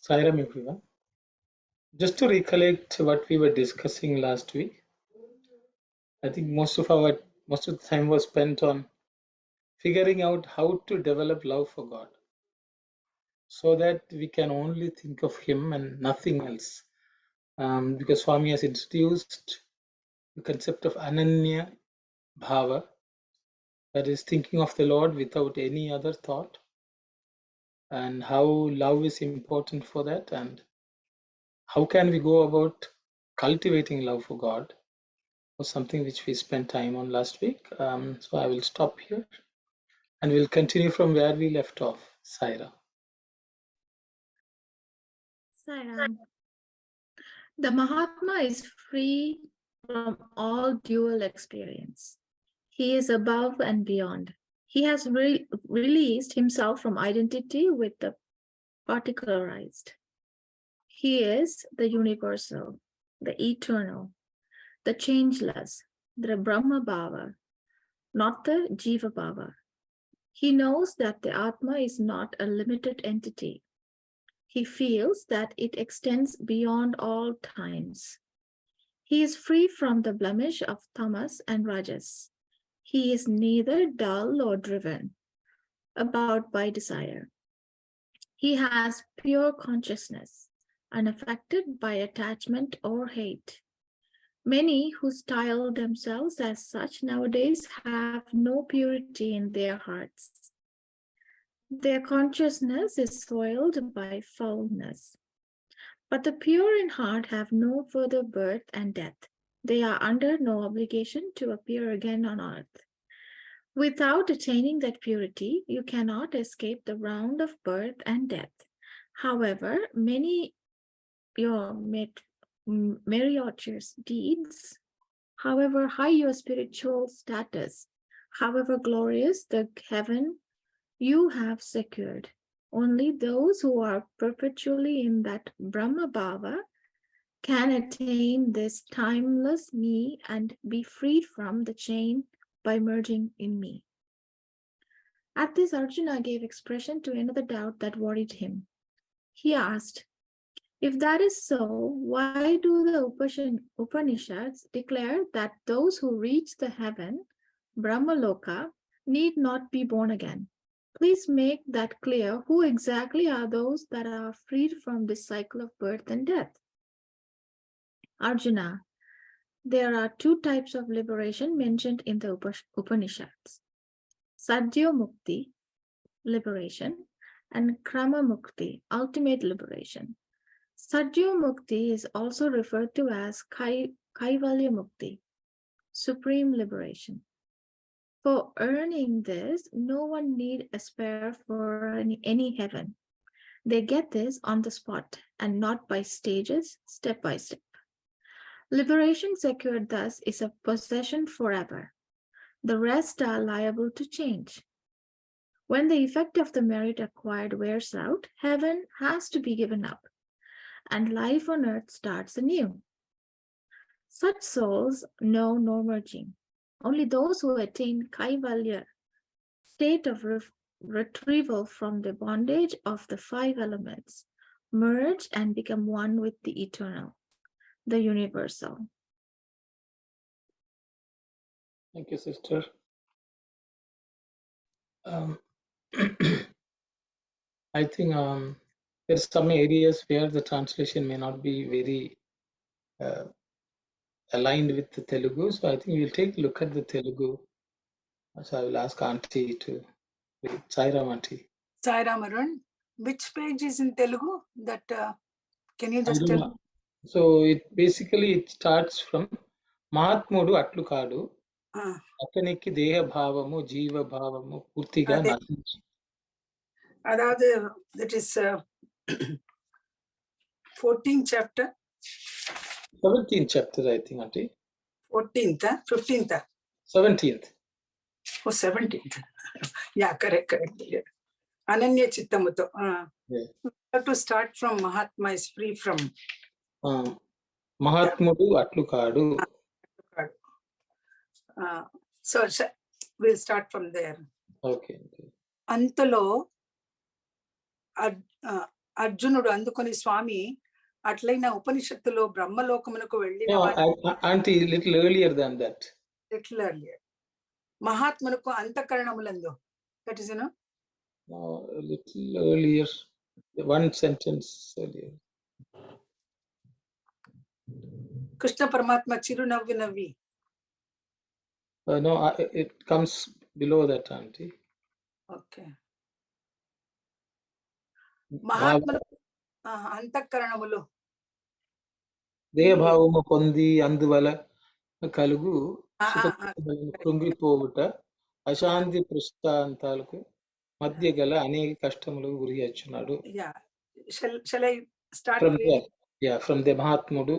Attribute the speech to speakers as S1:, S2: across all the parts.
S1: Sairam everyone. Just to recollect what we were discussing last week, I think most of the time was spent on figuring out how to develop love for God, so that we can only think of Him and nothing else. Because Swami has introduced the concept of Ananya Bhava, that is thinking of the Lord without any other thought, and how love is important for that, and how can we go about cultivating love for God, was something which we spent time on last week. So I will stop here and we'll continue from where we left off. Saira.
S2: Sairam. The Mahatma is free from all dual experience. He is above and beyond. He has released himself from identity with the particularized. He is the universal, the eternal, the changeless, the Brahma Bhava, not the Jiva Bhava. He knows that the Atma is not a limited entity. He feels that it extends beyond all times. He is free from the blemish of tamas and rajas. He is neither dull or driven about by desire. He has pure consciousness, unaffected by attachment or hate. Many who style themselves as such nowadays have no purity in their hearts. Their consciousness is soiled by foulness. But the pure in heart have no further birth and death. They are under no obligation to appear again on earth. Without attaining that purity, you cannot escape the round of birth and death. However, many your meritorious deeds, however high your spiritual status, however glorious the heaven you have secured, only those who are perpetually in that Brahma Bhava can attain this timeless me and be freed from the chain by merging in me. At this, Arjuna gave expression to another doubt that worried him. He asked, if that is so, why do the Upanishads declare that those who reach the heaven, Brahmaloka, need not be born again? Please make that clear. Who exactly are those that are freed from this cycle of birth and death? Arjuna, there are two types of liberation mentioned in the Upanishads. Sadhya Mukti, liberation, and Krama Mukti, ultimate liberation. Sadhya Mukti is also referred to as Kaivalya Mukti, supreme liberation. For earning this, no one need aspire for any heaven. They get this on the spot and not by stages, step by step. Liberation secured thus is a possession forever. The rest are liable to change. When the effect of the merit acquired wears out, heaven has to be given up, and life on earth starts anew. Such souls know no merging. Only those who attain Kaivalya, state of retrieval from the bondage of the five elements, merge and become one with the eternal, the universal.
S1: Thank you, sister. I think there's some areas where the translation may not be very aligned with the Telugu, so I think we'll take a look at the Telugu. So I will ask Auntie to read. Sairam Auntie.
S3: Sairam Arun, which page is in Telugu? That can you just tell me?
S1: So it starts from Mahatmudu Atlu Kadu. అతనికి దేహ భావము జీవ భావము పూర్తిగా నశించి
S3: அதாவது that is 14th chapter
S1: 17th chapter, I think, Auntie.
S3: 14th, 15th.
S1: 17th.
S3: Oh, 17th. Yeah, correct. Yeah. Ananya Chittamuto.
S1: Yeah.
S3: Have to start from Mahatma is free from.
S1: Mahatmudu atlu kaadu.
S3: So we'll start from there.
S1: Okay.
S3: అంతలో అర్జునుడు అందుకొని స్వామి అట్లైన ఉపనిషత్తులో బ్రహ్మలోకమునకు వెళ్ళిన
S1: Auntie, little earlier than that.
S3: Little earlier. మహాత్మునకు అంతఃకరణములందు. That is,
S1: a little earlier. One sentence earlier.
S3: Krishna పరమాత్మ చిరునవ్వు నవ్వి.
S1: No, it comes below that, Auntie.
S3: Okay. మహాత్ములకు అంతఃకరణములు
S1: దేహభావము పొంది అందువల కలుగు కృంగిపోవుట అశాంతి ప్రశాంతాలకు మధ్య గల అనేక కష్టములకు గురి వచ్చున్నాడు. ఫ్రమ్ ది మహాత్ముడు.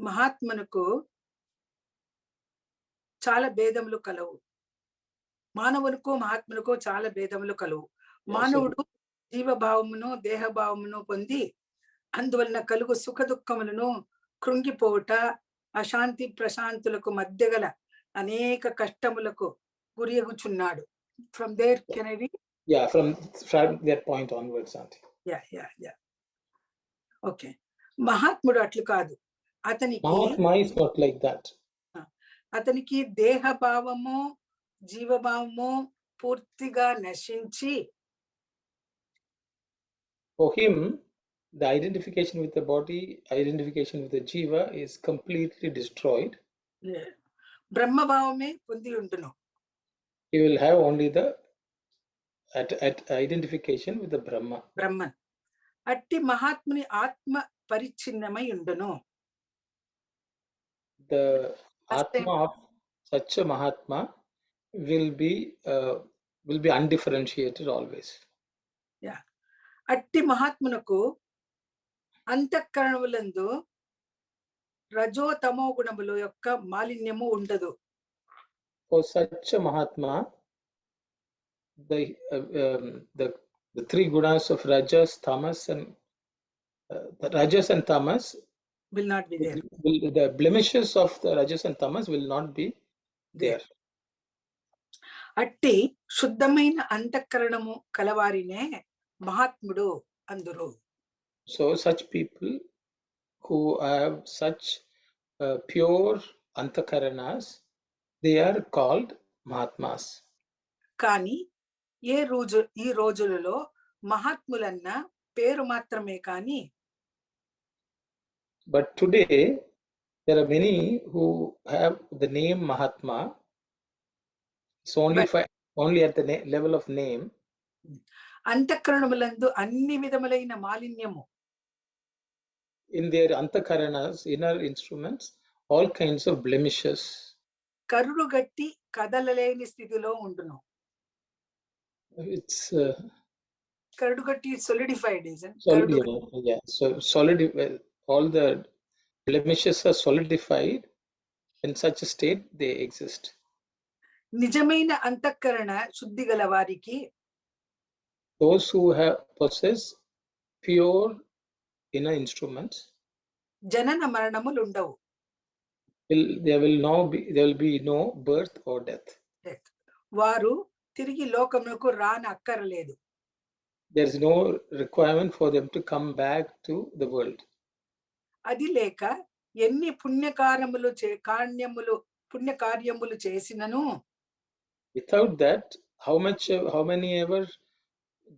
S3: మహాత్మునకు చాలా భేదములు కలవు. మానవునికు మహాత్మునకు చాలా భేదములు కలవు. మానవుడు జీవభావమును దేహభావమును పొంది అందువలన కలుగు సుఖ దుఃఖములను కృంగిపోవుట అశాంతి ప్రశాంతులకు మధ్య గల అనేక కష్టములకు గురియగుచున్నాడు. From there, can I read?
S1: Yeah, from that point onwards, Auntie.
S3: Yeah. Okay. మహాత్ముడు అట్లు కాదు. అతనికి
S1: Mahatma is not like that.
S3: అతనికి దేహభావము జీవభావము పూర్తిగా నశించి,
S1: for him the identification with the body, identification with the jiva is completely destroyed.
S3: బ్రహ్మభావమే పొంది ఉండును.
S1: He will have only the at identification with the Brahman.
S3: అట్టి మహాత్ముని ఆత్మ పరిచ్ఛిన్నమై ఉండును.
S1: The Atma of such a Mahatma will be undifferentiated always.
S3: Yeah. అట్టి మహాత్మునకు అంతఃకరణములందు రజో తమో గుణముల యొక్క మాలిన్యము ఉండదు.
S1: For such a Mahatma, the three gunas of Rajas, Tamas, and Tamas
S3: will not be there.
S1: The blemishes of the Rajas and Tamas will not be there.
S3: అట్టి శుద్ధమైన అంతఃకరణము కలవారినే మహాత్ముడు అందురు.
S1: So such people who have such pure antakaranas, they are called Mahatmas.
S3: కానీ ఈ రోజులలో మహాత్ములన్న పేరు మాత్రమే కానీ,
S1: but today there are many who have the name Mahatma. It's only at the level of name.
S3: అంతఃకరణములందు అన్ని విధములైన మాలిన్యము,
S1: in their antakaranas, inner instruments, all kinds of blemishes.
S3: కరుడు గట్టి కదలలేని స్థితిలో ఉండును.
S1: It's
S3: కరుడు గట్టి solidified, isn't
S1: it? Yeah. So all the blemishes are solidified. In such a state they exist.
S3: నిజమైన అంతఃకరణ శుద్ధి గల వారికి,
S1: those who possess pure inner instruments,
S3: జనన మరణములు ఉండవు.
S1: there will be no birth or death.
S3: వారు తిరిగి లోకమునకు రానక్కరలేదు.
S1: There is no requirement for them to come back to the world.
S3: అది లేక ఎన్ని పుణ్యకార్యములు చేసినను,
S1: without that, how many ever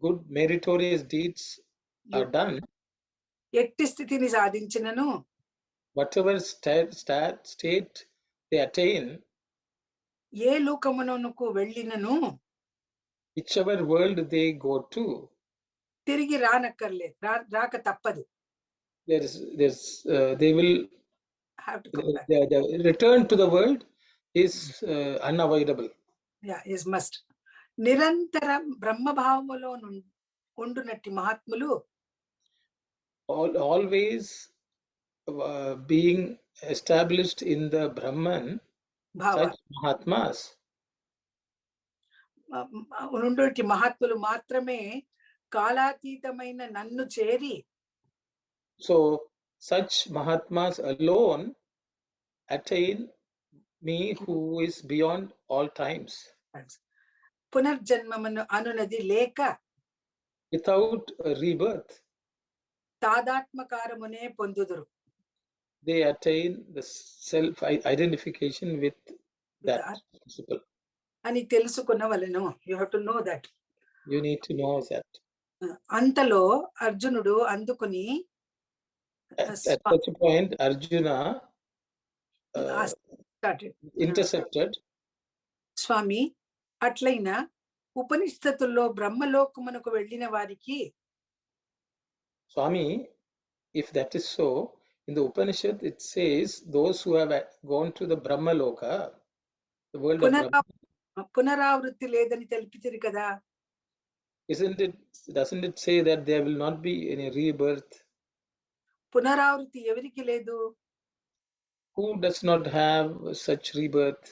S1: good meritorious deeds are done,
S3: ఎట్టి స్థితిని సాధించినను,
S1: whatever state they attain,
S3: ఏ లోకమునకు వెళ్ళినను,
S1: whichever world they go to,
S3: తిరిగి రానక్కర్లేదు, రాక తప్పదు.
S1: they will
S3: have to come back.
S1: The return to the world is unavoidable.
S3: Yeah, is must. నిరంతరం బ్రహ్మభావములో ఉండునట్టి మహాత్ములు,
S1: always being established in the Brahman,
S3: భావ
S1: such Mahatmas.
S3: ఉన్నటువంటి మహాత్ములు మాత్రమే కాలాతీతమైన నన్ను చేరి
S1: So such Mahatmas alone attain me who is beyond all times.
S3: పునర్జన్మమును అనునది లేక
S1: Without a rebirth,
S3: తాదాత్మకారమునే పొందుదురు.
S1: they attain the self identification with that principle.
S3: అని తెలుసుకున్నవలెను. You have to know that.
S1: You need to know that.
S3: అంతలో అర్జునుడు అందుకుని
S1: At such a point, Arjuna intercepted.
S3: స్వామి, అట్లయినా ఉపనిషత్తుల్లో బ్రహ్మలోకమునకు వెళ్ళిన వారికి
S1: Swami, if that is so, in the Upanishad it says those who have gone to the Brahma Loka, the world of Brahma,
S3: పునరావృత్తి లేదని తెలిపితిరి కదా.
S1: doesn't it say that there will not be any rebirth?
S3: పునరావృత్తి ఎవరికి లేదు?
S1: Who does not have such rebirth?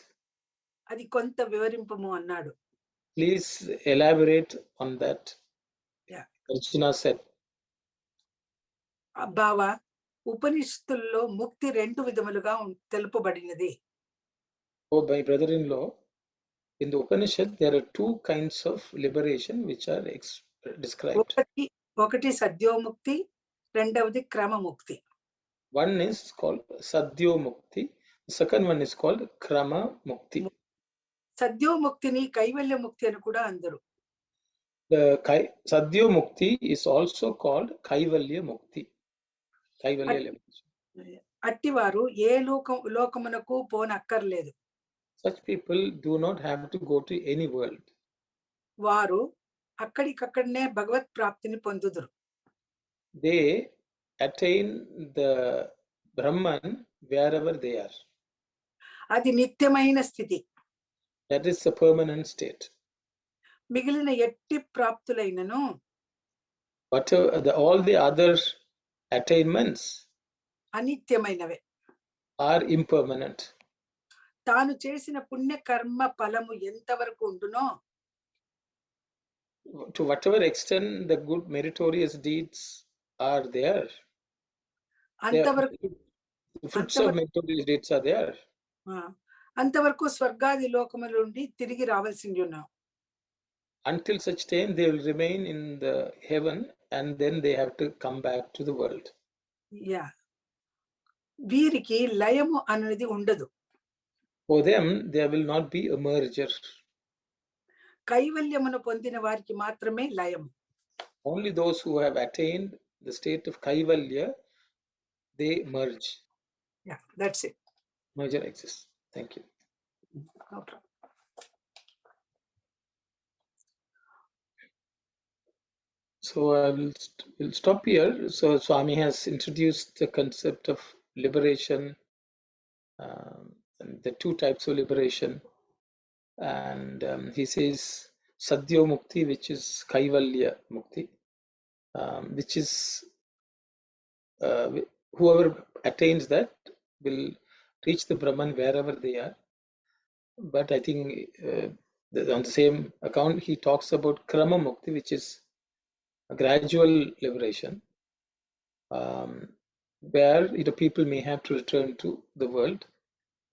S3: అది కొంత వివరింపము అన్నాడు.
S1: Please elaborate on that. Arjuna said.
S3: బావ, ఉపనిషత్తుల్లో ముక్తి రెండు విధములుగా తెలుపబడినది.
S1: Oh, my brother-in-law, in the Upanishad there are two kinds of liberation which are described.
S3: ఒకటి సద్యోముక్తి, రెండవది క్రమముక్తి.
S1: One is called Sadyomukti, the second one is called Krama Mukti.
S3: సద్యోముక్తిని Kaivalya ముక్తి అని కూడా అందరు.
S1: The Sadyomukti is also called Kaivalya Mukti. Kaivalya liberation.
S3: అట్టివారు ఏ లోకమునకు పోనక్కర్లేదు.
S1: Such people do not have to go to any world.
S3: వారు అక్కడికక్కడనే భగవత్ ప్రాప్తిని పొందుదురు.
S1: They attain the Brahman wherever they are.
S3: అది నిత్యమైన స్థితి.
S1: That is a permanent state.
S3: మిగిలిన ఎట్టి ప్రాప్తులైనను
S1: But all the other attainments
S3: అనిత్యమైనవే,
S1: are impermanent.
S3: తాను చేసిన పుణ్య కర్మ ఫలము ఎంతవరకు ఉండునో,
S1: to whatever extent the good meritorious deeds are there,
S3: అంతవరకు
S1: the fruits of meritorious deeds are there.
S3: అంతవరకు స్వర్గాది లోకముల నుండి తిరిగి రావాల్సింది ఉన్నాం.
S1: Until such time they will remain in the heaven and then they have to come back to the world.
S3: వీరికి లయము అనేది ఉండదు.
S1: For them there will not be a merger.
S3: కైవల్యమును పొందిన వారికి మాత్రమే లయము.
S1: Only those who have attained the state of Kaivalya, they merge.
S3: That's it.
S1: Merger exists. Thank you.
S3: No problem.
S1: So I will stop here. So Swami has introduced the concept of liberation, and the two types of liberation, and he says Sadhyo Mukti, which is Kaivalya Mukti, which is whoever attains that will reach the Brahman wherever they are. But I think on the same account he talks about Krama Mukti, which is a gradual liberation, where people may have to return to the world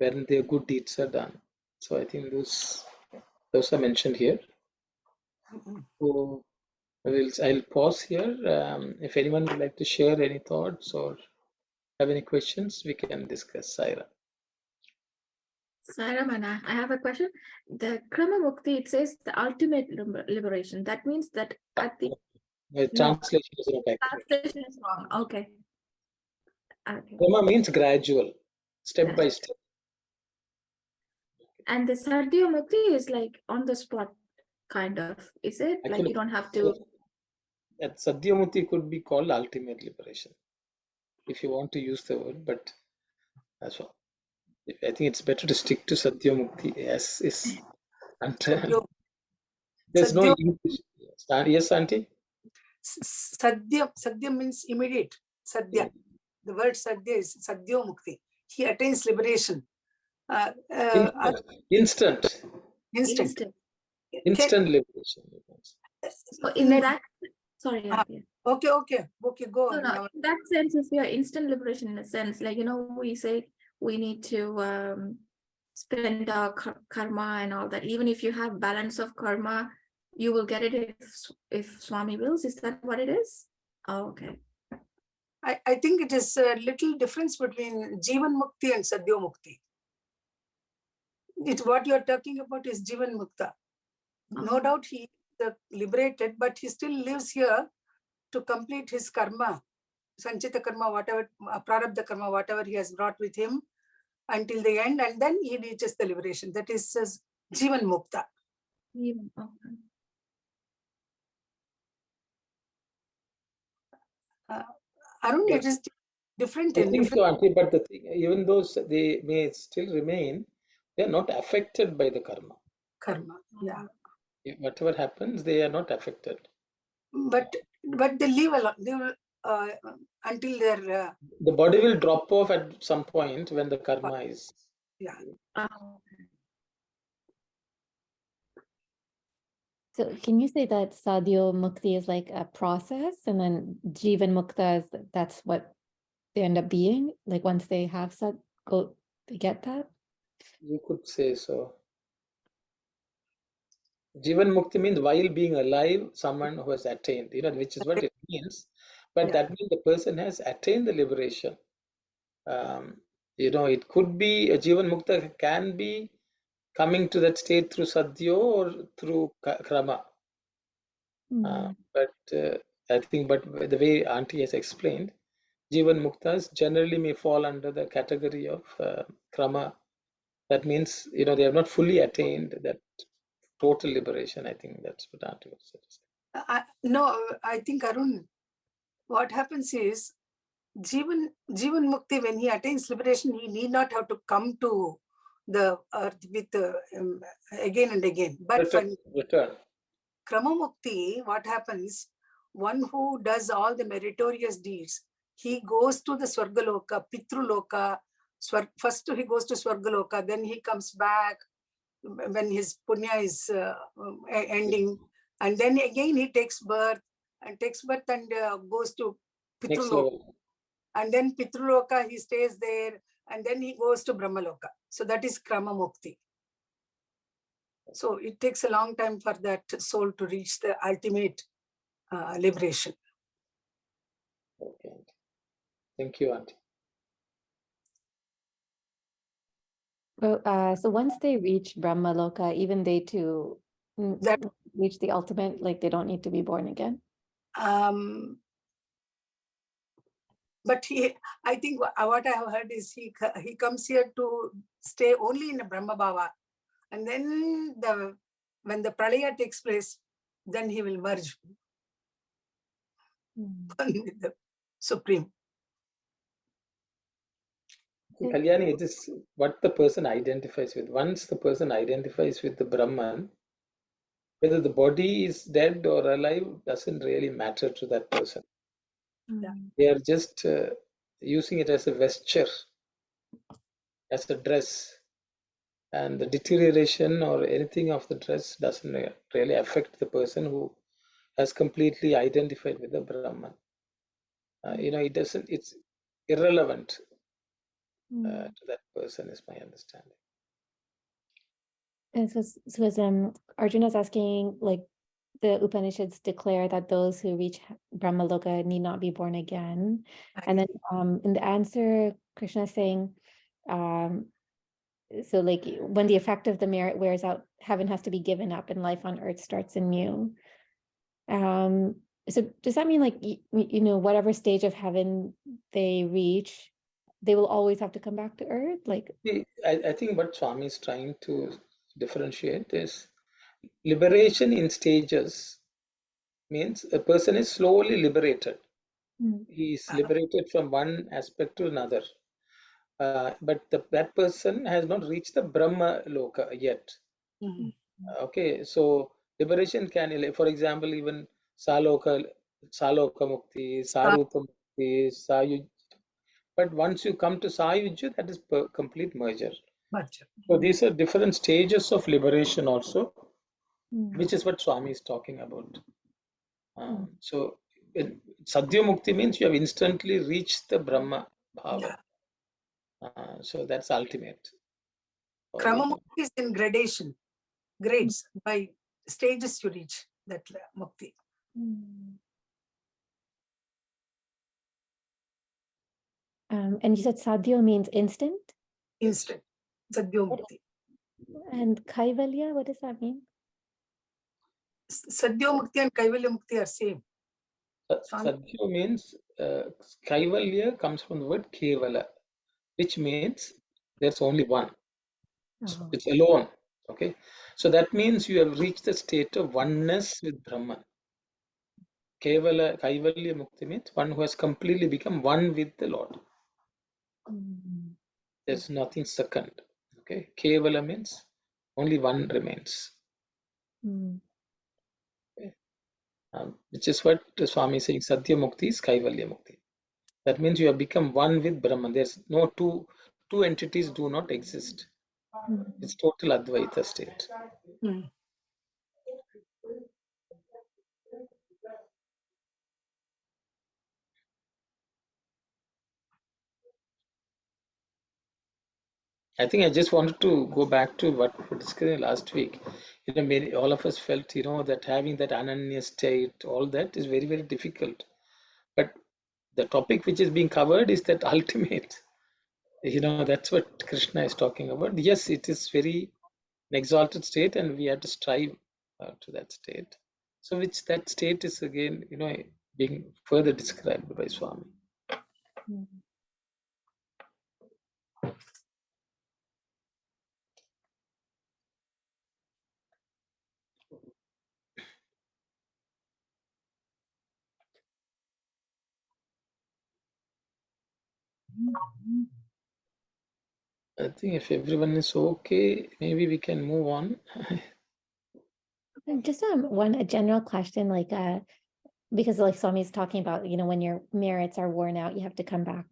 S1: when their good deeds are done. So I think those are mentioned here. So I'll pause here. If anyone would like to share any thoughts or have any questions, we can discuss. Saira.
S2: Saira Mana, I have a question. The Krama Mukti, it says the ultimate liberation. That means that at the
S1: translation is not accurate.
S2: Translation is wrong. Okay.
S1: Krama means gradual, step by step.
S2: And the Sadhya Mukti is like on the spot, kind of. Is it? Actually, like you don't have to.
S1: That Sadhya Mukti could be called ultimate liberation, if you want to use the word, but that's all. I think it's better to stick to Sadhya Mukti. Yes, there's no English. Yes, Auntie?
S3: Sadhya means immediate. Sadhya. The word Sadhya is Sadhyo Mukti. He attains liberation.
S1: Instant
S3: Instant.
S2: Instant.
S1: liberation.
S2: So in that, sorry, Auntie.
S3: Okay, go.
S2: No, in that sense, if you're instant liberation, in a sense, like, we say we need to spend our karma and all that. Even if you have balance of karma, you will get it if Swami wills. Is that what it is? Oh, okay.
S3: I think it is a little difference between Jivan Mukti and Sadhyo Mukti. It's what you're talking about is Jivan Mukta. No doubt he is liberated, but he still lives here to complete his karma, Sanchita karma, whatever, Prarabdha karma, whatever he has brought with him until the end, and then he reaches the liberation. That is Jivan Mukta. Arun, it is different.
S1: I think so, Auntie, but the thing, even though they may still remain, they are not affected by the karma.
S3: Yeah.
S1: Whatever happens, they are not affected.
S3: But they live alone. They will until their
S1: the body will drop off at some point when the karma is.
S3: Yeah.
S4: So can you say that Sadhyo Mukti is like a process, and then Jivan Mukta is that's what they end up being? Like once they have they get that?
S1: You could say so. Jivan Mukti means while being alive, someone who has attained, which is what it means. But that means the person has attained the liberation. It could be a Jivan Mukta can be coming to that state through Sadhyo or through Krama. But I think, the way Auntie has explained, Jivan Muktas generally may fall under the category of Krama. That means, they have not fully attained that total liberation. I think that's what Auntie was saying.
S3: No, I think, Arun, what happens is Jivan Mukti, when he attains liberation, he need not have to come to the earth with again and again. But
S1: return.
S3: Krama Mukti, what happens? One who does all the meritorious deeds, he goes to the Swargaloka, Pitruloka. First he goes to Swargaloka, then he comes back when his punya is ending, and then again he takes birth and goes to Pitruloka. And then Pitruloka, he stays there, and then he goes to Brahmaloka. So that is Krama Mukti. So it takes a long time for that soul to reach the ultimate liberation.
S1: Okay. Thank you, Auntie.
S4: Well, so once they reach Brahmaloka, even they too reach the ultimate, like they don't need to be born again.
S3: But I think what I have heard is he comes here to stay only in a Brahma Bhava. And then when the Pralaya takes place, then he will merge with the Supreme.
S1: Kalyani, it is what the person identifies with. Once the person identifies with the Brahman, whether the body is dead or alive doesn't really matter to that person. They are just using it as a vesture, as a dress. And the deterioration or anything of the dress doesn't really affect the person who has completely identified with the Brahman. It doesn't, it's irrelevant to that person, is my understanding.
S4: And so Arjuna is asking, like, the Upanishads declare that those who reach Brahmaloka need not be born again. And then in the answer, Krishna is saying, so like when the effect of the merit wears out, heaven has to be given up and life on earth starts anew. So does that mean like, whatever stage of heaven they reach, they will always have to come back to earth? Like,
S1: I think what Swami is trying to differentiate is liberation in stages means a person is slowly liberated. He is liberated from one aspect to another. But that person has not reached the Brahma Loka yet. Okay, so liberation can, for example, even Saloka Mukti, Sarupa is Sayuj. But once you come to Sayuj, that is complete merger. So these are different stages of liberation also, which is what Swami is talking about. So Sadhya Mukti means you have instantly reached the Brahma Bhava. So that's ultimate.
S3: Krama Mukti is in gradation, grades, by stages you reach that Mukti.
S4: And you said Sadhya means instant?
S3: Instant. Sadhya Mukti.
S4: And Kaivalya, what does that mean?
S3: Sadhya Mukti and Kaivalya Mukti are same.
S1: Sadhya means Kaivalya comes from the word Kevala, which means there's only one. So it's alone. Okay. So that means you have reached the state of oneness with Brahman. Kaivalya Mukti means one who has completely become one with the Lord. There's nothing second. Okay. Kevala means only one remains. Okay. Which is what Swami is saying. Satya Mukti is Kaivalya Mukti. That means you have become one with Brahman. There's no two entities do not exist. It's total Advaita state. I think I just wanted to go back to what we discussed last week. All of us felt, that having that Ananya state, all that is very, very difficult. But the topic which is being covered is that ultimate. That's what Krishna is talking about. Yes, it is very an exalted state, and we have to strive to that state. So, which that state is again, being further described by Swami. I think if everyone is okay, maybe we can move on.
S4: Just a general question, like because like Swami is talking about, when your merits are worn out, you have to come back.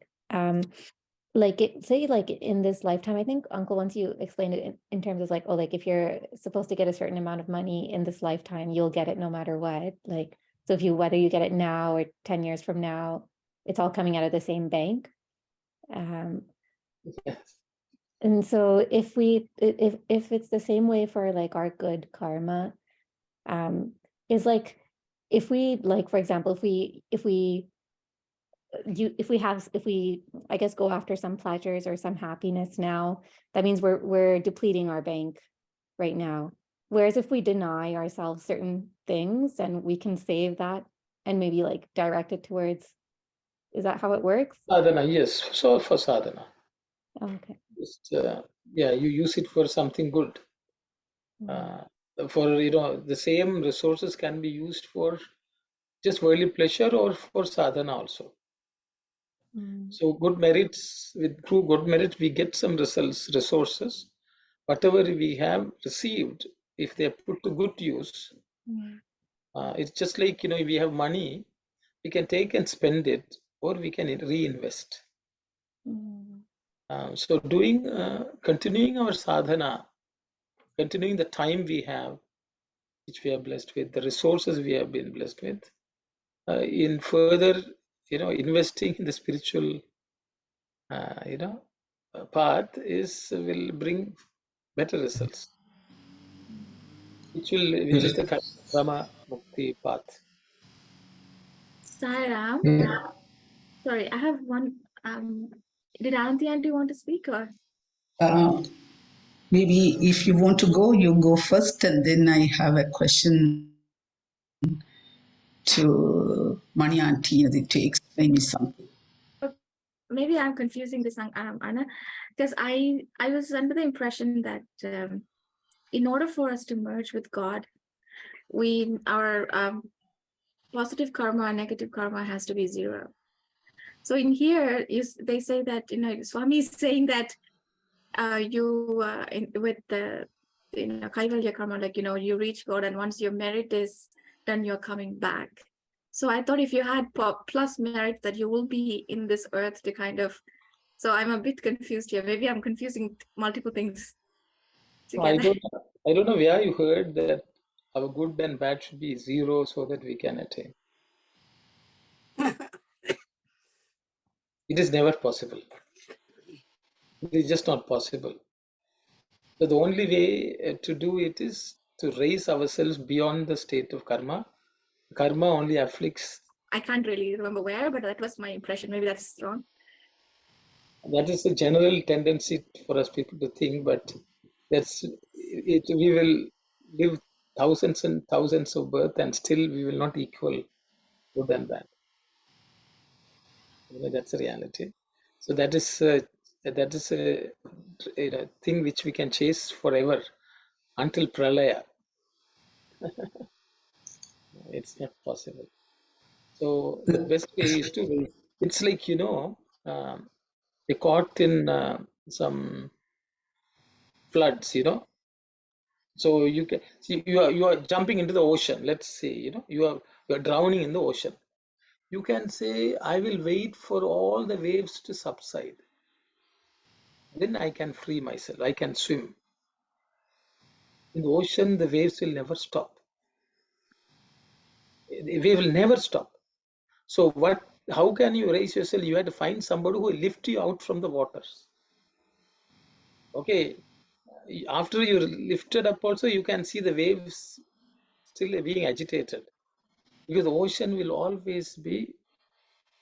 S4: Like say like in this lifetime, I think Uncle, once you explained it in terms of like, oh, like if you're supposed to get a certain amount of money in this lifetime, you'll get it no matter what. Like, so whether you get it now or 10 years from now, it's all coming out of the same bank.
S1: Yes.
S4: And so if it's the same way for like our good karma, is like, if we like, for example, if we I guess go after some pleasures or some happiness now, that means we're depleting our bank right now. Whereas if we deny ourselves certain things, and we can save that and maybe like direct it towards, is that how it works?
S1: Sadhana, yes. So for sadhana.
S4: Okay.
S1: Just, you use it for something good. For the same resources can be used for just worldly pleasure or for sadhana also. So good merits, through good merits we get some resources. Whatever we have received, if they are put to good use, it's just like we have money, we can take and spend it, or we can reinvest. So continuing our sadhana, continuing the time we have, which we are blessed with, the resources we have been blessed with, in further, investing in the spiritual, path will bring better results, which is the kind of Brahma Mukti path.
S2: Sairam, sorry, I have one. Did Ananthi Aunty want to speak, or?
S5: Maybe if you want to go, you go first, and then I have a question to Mani Auntie as it takes maybe something.
S2: Maybe I'm confusing this, Anna, because I was under the impression that in order for us to merge with God, our positive karma and negative karma has to be zero. So in here, they say that Swami is saying that with the Kaivalya karma, like you reach God, and once your merit is done, you're coming back. So I thought if you had plus merit that you will be in this earth to kind of, so I'm a bit confused here. Maybe I'm confusing multiple things
S1: No, I
S2: together.
S1: don't know where you heard that our good and bad should be zero so that we can attain. It is never possible. It is just not possible. So the only way to do it is to raise ourselves beyond the state of karma. Karma only afflicts.
S2: I can't really remember where, but that was my impression. Maybe that's wrong.
S1: That is the general tendency for us people to think, but that's it. We will live thousands and thousands of births, and still we will not equal good and bad. That's the reality. So that is a thing which we can chase forever until pralaya. It's not possible. So the best way is to. It's like they caught in some floods. So you can see you are jumping into the ocean. Let's say you are drowning in the ocean. You can say, I will wait for all the waves to subside. Then I can free myself. I can swim. In the ocean, the waves will never stop. They will never stop. So how can you raise yourself? You have to find somebody who will lift you out from the waters. Okay. After you're lifted up also, you can see the waves still being agitated. Because the ocean will always be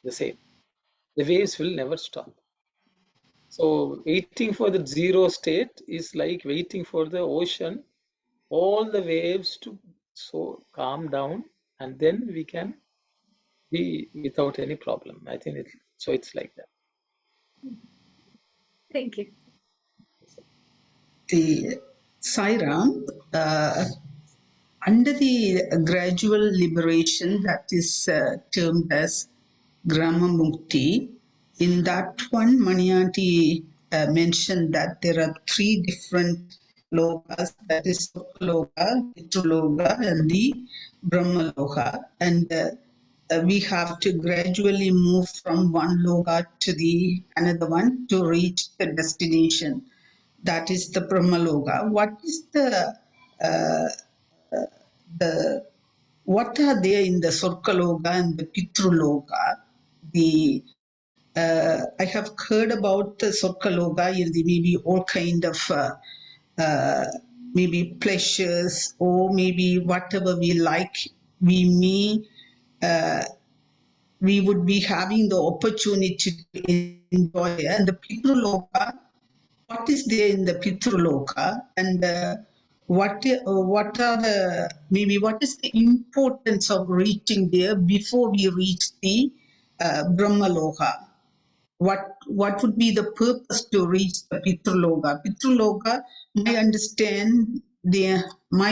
S1: the same. The waves will never stop. So waiting for the zero state is like waiting for the ocean, all the waves to so calm down, and then we can be without any problem. I think it's like that.
S2: Thank you.
S5: The Sairam, under the gradual liberation that is termed as Grama Mukti, in that one, Maniati mentioned that there are three different lokas, that is Loka, Pitraloka, and the Brahma Loka. And we have to gradually move from one loka to the another one to reach the destination. That is the Brahmaloka. What is the what are there in the Sorkaloka and the Pitruloka? The I have heard about the Sorkaloka. Maybe all kind of uh, maybe pleasures or maybe whatever we like. We may we would be having the opportunity to enjoy. And the Pitruloka, what is there in the Pitruloka, and what are the maybe what is the importance of reaching there before we reach the Brahmaloka? What would be the purpose to reach the Pitraloka? Pitraloka, my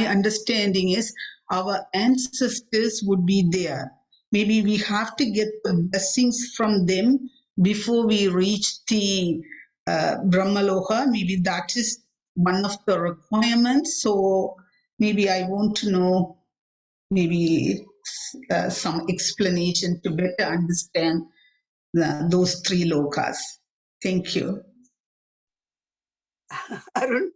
S5: understanding is our ancestors would be there. Maybe we have to get the blessings from them before we reach the Brahmaloka. Maybe that is one of the requirements. So maybe I want to know maybe some explanation to better understand those three lokas. Thank you.
S3: Arun,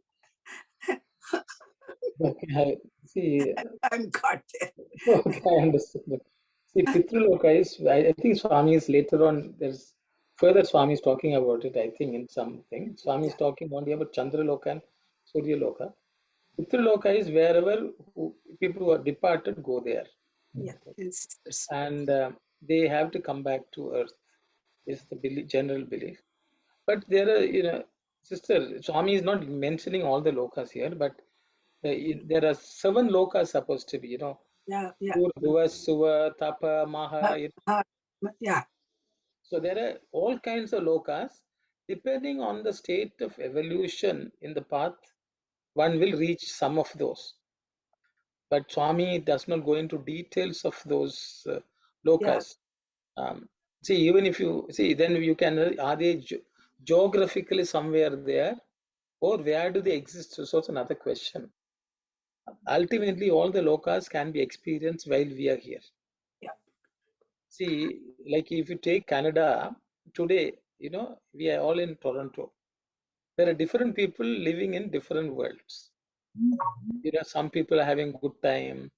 S1: Okay, see,
S3: I'm caught there.
S1: okay, I understand. See, Pitraloka is, I think Swami is later on, there's further Swami is talking about it, I think, in something. Swami is
S3: Yeah,
S1: talking only about Chandraloka and Suryaloka. Pitraloka is wherever people who are departed go there.
S3: yeah, ancestors.
S1: And they have to come back to earth, is the general belief. But there are, sister, Swami is not mentioning all the lokas here, but there are 7 lokas supposed to be,
S3: Yeah, yeah,
S1: Dhruva, Suva, Tapa, Maha.
S3: uh, yeah,
S1: So there are all kinds of lokas. Depending on the state of evolution in the path, one will reach some of those. But Swami does not go into details of those
S3: yeah.
S1: lokas. See, even if you see, then you can, are they geographically somewhere there, or where do they exist? So it's another question. Ultimately, all the lokas can be experienced while we are here.
S3: Yeah.
S1: See, like if you take Canada today, we are all in Toronto. There are different people living in different worlds. Some people are having good time,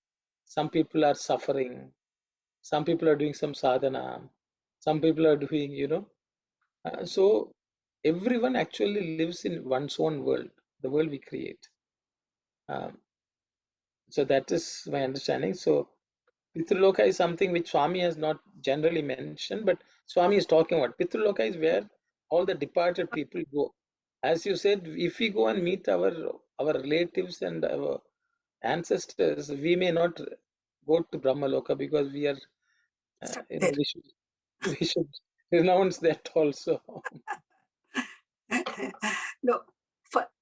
S1: some people are suffering, some people are doing some sadhana, some people are doing, so everyone actually lives in one's own world, the world we create. Um, so that is my understanding. So Pitruloka is something which Swami has not generally mentioned, but Swami is talking about. Pitruloka is where all the departed people go. As you said, if we go and meet our relatives and our ancestors, we may not go to Brahmaloka because we are,
S3: Stuck there.
S1: we should renounce that also.
S3: No,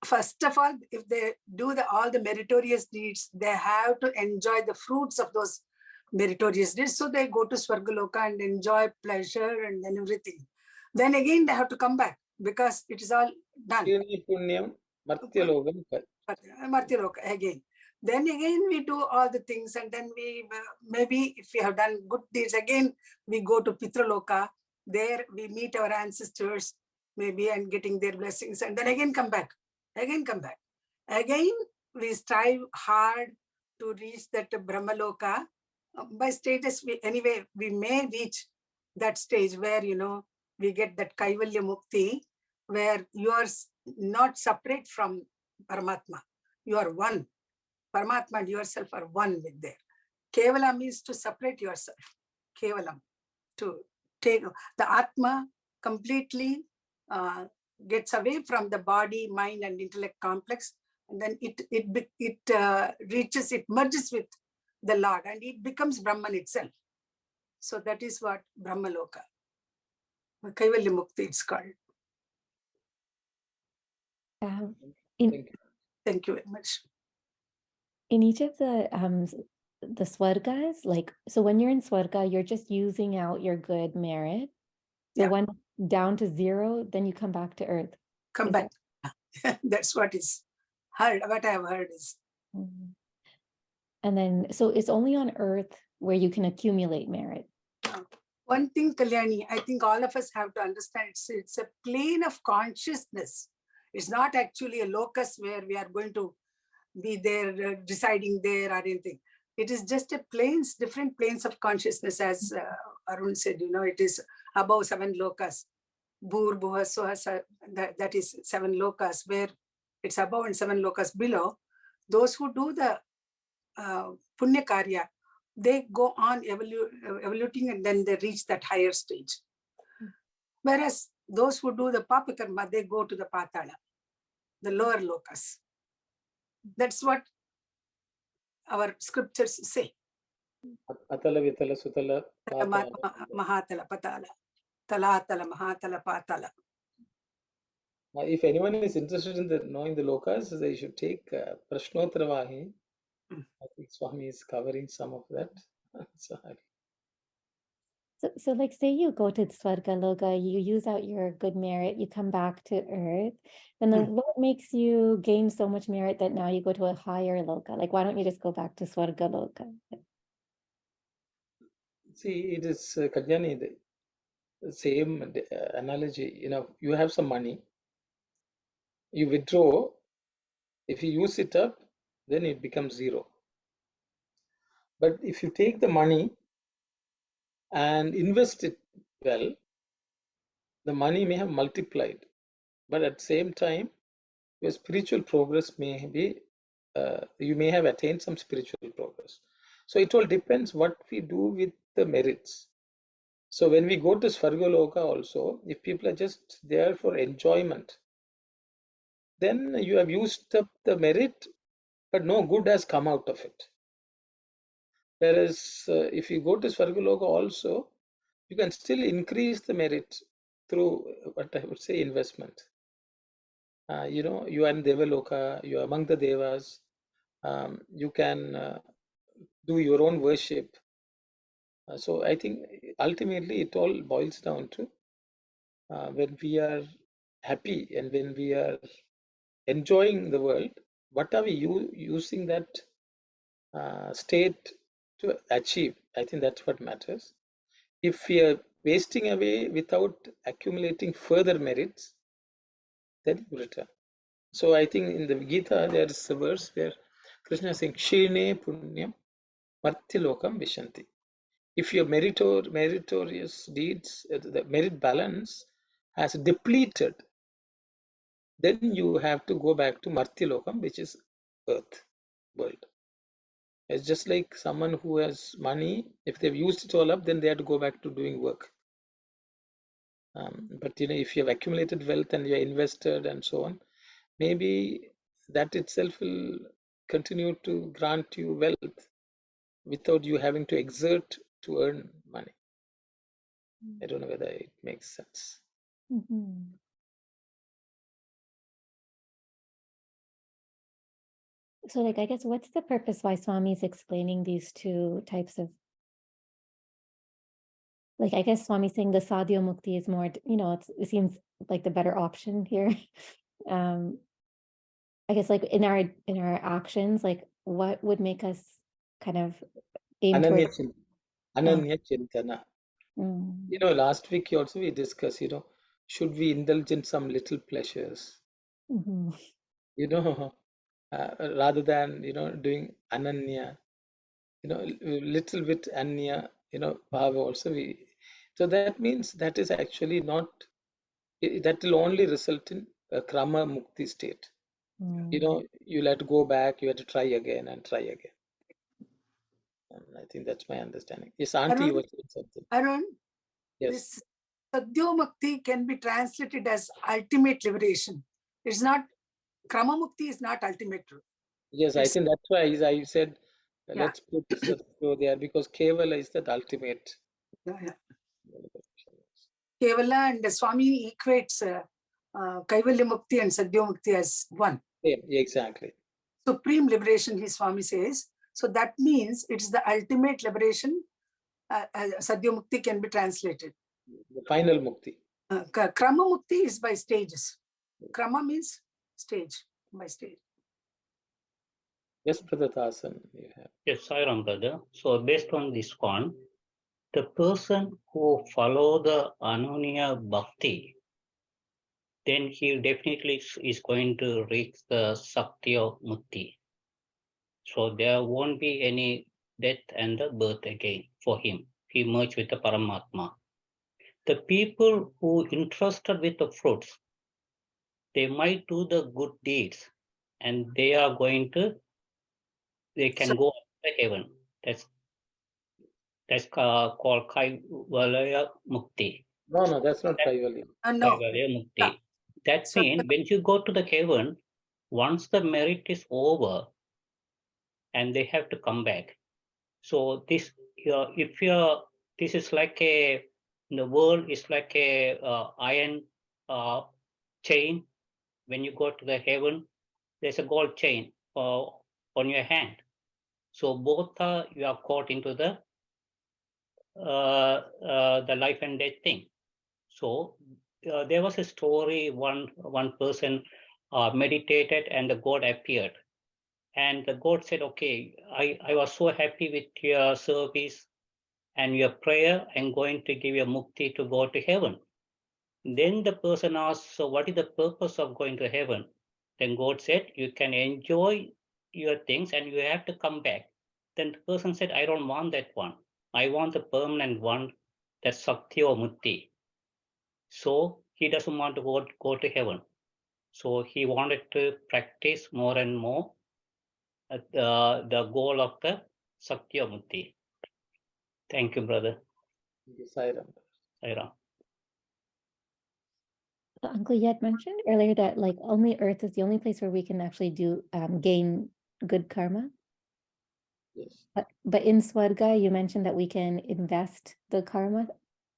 S3: first of all, if they do all the meritorious deeds, they have to enjoy the fruits of those meritorious deeds. So they go to Swargaloka and enjoy pleasure and then everything. Then again, they have to come back because it is all done.
S1: Punyam, Martyalogam.
S3: Martyaloka again. Then again, we do all the things, and then we maybe if we have done good deeds, again we go to Pitraloka. There we meet our ancestors, maybe, and getting their blessings, and then again come back. Again come back. Again we strive hard to reach that Brahmaloka. By status, we may reach that stage where we get that Kaivalya Mukti, where you are not separate from Paramatma. You are one. Paramatma and yourself are one with there. Kevala means to separate yourself. Kevalam. To take the Atma completely gets away from the body, mind, and intellect complex. And then it reaches, it merges with the Lord and it becomes Brahman itself. So that is what Brahmaloka. Kaivalya Mukti it's called. Thank you very much.
S4: In each of the swargas, so when you're in swarga, you're just using out your good merit. So when down to 0, then you come back to earth.
S3: Come back. That's what is heard. What I have heard is.
S4: And then, so it's only on earth where you can accumulate merit.
S3: One thing, Kalyani, I think all of us have to understand, it's a plane of consciousness. It's not actually a locus where we are going to be there, residing there or anything. It is just different planes of consciousness, as Arun said, it is above 7 lokas. Bhur, Bhuva, Suha, that is 7 lokas, where it's above and 7 lokas below. Those who do the Punya Karya, they go on evoluting and then they reach that higher stage. Whereas those who do the Papa Karma, they go to the Patala, the lower lokas. That's what our scriptures say.
S1: Atala, Vitala, Sutala,
S3: Mahatala, Patala. Talatala, Mahatala, Patala.
S1: If anyone is interested in knowing the lokas, they should take Prashnottara Vahini. I think Swami is covering some of that. Sorry.
S4: So like say you go to Swarga Loka, you use out your good merit, you come back to earth, and then what makes you gain so much merit that now you go to a higher Loka? Like, why don't you just go back to Swarga Loka?
S1: See, it is Kalyani, the same analogy. You have some money, you withdraw, if you use it up, then it becomes 0. But if you take the money and invest it well, the money may have multiplied, but at the same time, your spiritual progress may be, you may have attained some spiritual progress. So it all depends what we do with the merits. So when we go to Svargaloka also, if people are just there for enjoyment, then you have used up the merit, but no good has come out of it. Whereas if you go to Svargaloka also, you can still increase the merit through what I would say investment. You are in Devaloka, you are among the Devas, you can do your own worship. So I think ultimately it all boils down to when we are happy and when we are enjoying the world, what are we using that state to achieve? I think that's what matters. If we are wasting away without accumulating further merits, then you return. So I think in the Gita there is a verse where Krishna is saying, Kshine punyam martilokam vishanti. If your meritorious deeds, the merit balance has depleted, then you have to go back to martilokam, which is earth, world. It's just like someone who has money, if they've used it all up, then they have to go back to doing work. But if you have accumulated wealth and you're invested and so on, maybe that itself will continue to grant you wealth without you having to exert to earn money. I don't know whether it makes sense.
S4: Mhm. So, like, I guess what's the purpose why Swami is explaining these two types of, like, I guess Swami saying the sadhya mukti is more, it seems like the better option here. um, I guess, like, in our actions, like, what would make us kind of aim
S1: Ananya
S4: towards?
S1: Ananya Chintana.
S4: Mm,
S1: Last week also we discussed, should we indulge in some little pleasures,
S4: mhm,
S1: rather than, doing Ananya, little bit Anya, Bhava also so that means that is actually not, that will only result in a Krama Mukti state.
S4: mm.
S1: You'll have to go back, you have to try again and try again. I think that's my understanding. Yes, Auntie, you were saying something.
S3: Arun,
S1: Yes.
S3: this Sadhyomukti can be translated as ultimate liberation. It's not, Kramamukti is not ultimate truth.
S1: Yes, I
S3: It's,
S1: think that's why I said
S3: yeah,
S1: let's put Satyo there, because Kevala is that ultimate.
S3: yeah. Kevala and Swami equates Kaivalya Mukti and Sadhyomukti as one.
S1: Yeah, exactly.
S3: Supreme liberation, his Swami says. So that means it's the ultimate liberation. Sadhyomukti can be translated.
S1: The final Mukti.
S3: Krama Mukti is by stages. Krama means stage, by stage.
S1: Yes, Brother Thasan, you have.
S6: Yes, Sairam brother. So based on this one, the person who follow the Ananya Bhakti, then he definitely is going to reach the Satya Mukti. So there won't be any death and the birth again for him. He merged with the Paramatma. The people who interested with the fruits, they might do the good deeds and they can go to heaven. That's called Kaivalya Mukti.
S1: No, that's not Kaivalya.
S3: No.
S6: Kaivalya Mukti. That
S3: So
S6: means when you go to the heaven, once the merit is over, and they have to come back. So this, this is like the world is like a iron chain. When you go to the heaven, there's a gold chain on your hand. So both you are caught into the life and death thing. So there was a story. One person meditated, and the God appeared. And the God said, okay, I was so happy with your service and your prayer. I'm going to give you mukti to go to heaven. Then the person asked, so what is the purpose of going to heaven? Then God said, you can enjoy your things and you have to come back. Then the person said, I don't want that one. I want the permanent one, that's Satya or Mukti. So he doesn't want to go to heaven. So he wanted to practice more and more the goal of the Satya Mukti. Thank you, brother.
S1: Sairam.
S6: Sairam.
S4: So Uncle Yet mentioned earlier that, like, only Earth is the only place where we can actually gain good karma.
S1: Yes.
S4: But in Swarga, you mentioned that we can invest the karma.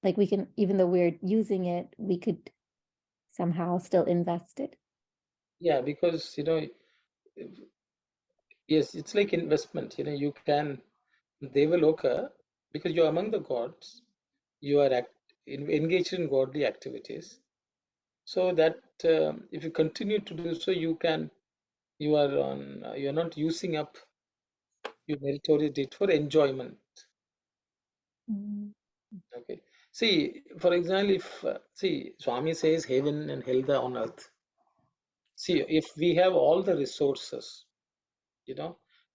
S4: Like, we can, even though we're using it, we could somehow still invest it.
S1: Yeah, because yes, it's like investment. You can Devaloka, because you're among the gods, you are engaged in godly activities. So that if you continue to do so, you're not using up your meritorious deed for enjoyment.
S4: Mm.
S1: Okay. See, for example, if see, Swami says heaven and hell are on earth. See, if we have all the resources,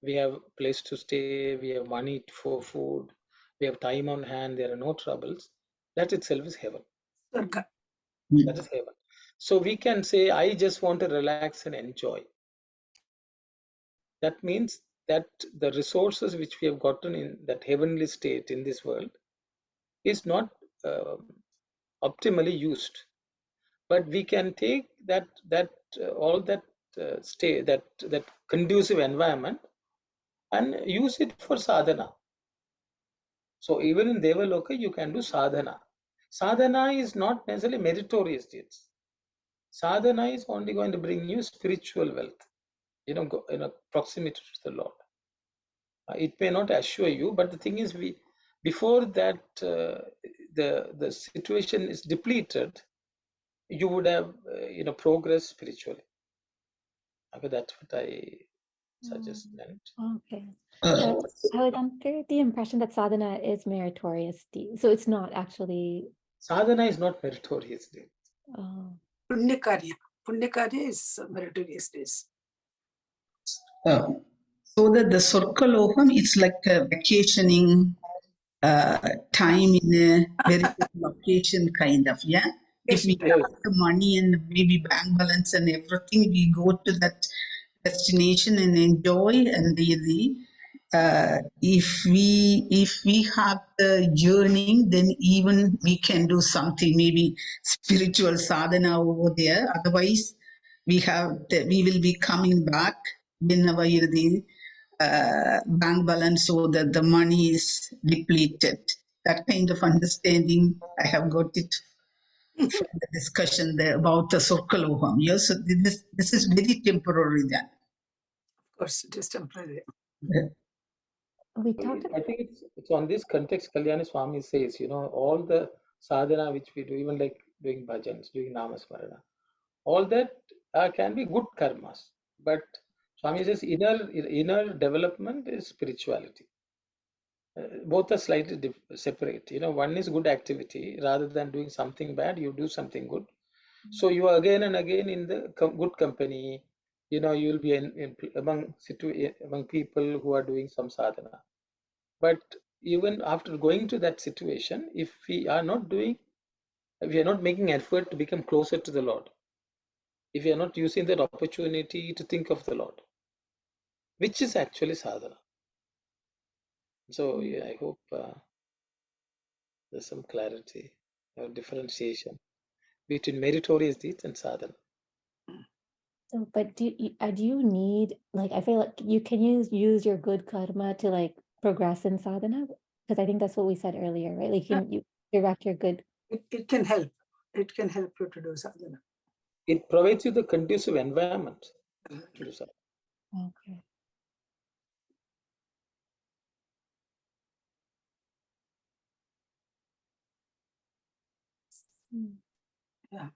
S1: we have place to stay, we have money for food, we have time on hand, there are no troubles. That itself is heaven.
S3: Swarga.
S1: That is heaven. So we can say, I just want to relax and enjoy. That means that the resources which we have gotten in that heavenly state in this world is not optimally used. But we can take all that stay that conducive environment and use it for sadhana. So even in Devaloka, you can do sadhana. Sadhana is not necessarily meritorious deeds. Sadhana is only going to bring you spiritual wealth, proximity to the Lord. It may not assure you, but the thing is, before that the situation is depleted, you would have progress spiritually. Okay, that's what I suggest.
S4: Okay.
S5: Uh,
S4: I was under the impression that sadhana is meritorious deed. So it's not actually.
S1: Sadhana is not meritorious deed.
S4: Oh.
S3: Punyakarya. Punyakarya is meritorious days.
S5: so that the Sorkalokam, it's like a vacationing time in a very good location, kind of, yeah. If we
S3: Yes.
S5: have the money and maybe bank balance and everything, we go to that destination and enjoy. And if we have the yearning, then even we can do something, maybe spiritual sadhana over there. Otherwise, we will be coming back whenever bank balance so that the money is depleted. That kind of understanding, I have got it from the discussion there about the Sorkaloham. Yes, so this is very temporary then.
S3: Of course, it is temporary.
S4: We talked
S1: I
S4: about.
S1: think it's on this context Kalyani Swami says, all the sadhana which we do, even like doing bhajans, doing namasmarana, all that can be good karmas. But Swami says inner development is spirituality. Both are slightly separate. One is good activity. Rather than doing something bad, you do something good. So you are again and again in the good company. You will be among people who are doing some sadhana. But even after going to that situation, if we are not making effort to become closer to the Lord, if we are not using that opportunity to think of the Lord, which is actually sadhana. So yeah, I hope there's some clarity or differentiation between meritorious deeds and sadhana.
S4: So, but do you need, like, I feel like you can use your good karma to like progress in sadhana? Because I think that's what we said earlier, right? Like, you direct your good.
S3: It can help. It can help you to do sadhana.
S1: It provides you the conducive environment to do sadhana.
S4: Okay.
S3: Yeah.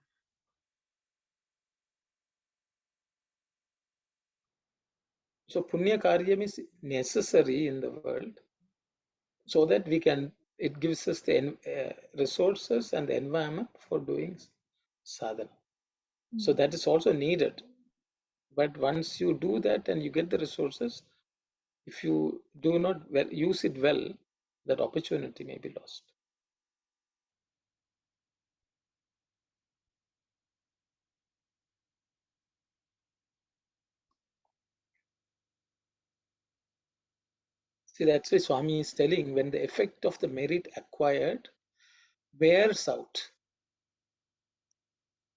S1: So punya karyam is necessary in the world so that it gives us the resources and the environment for doing sadhana. So that is also needed. But once you do that and you get the resources, if you do not use it well, that opportunity may be lost. See, that's why Swami is telling, when the effect of the merit acquired wears out,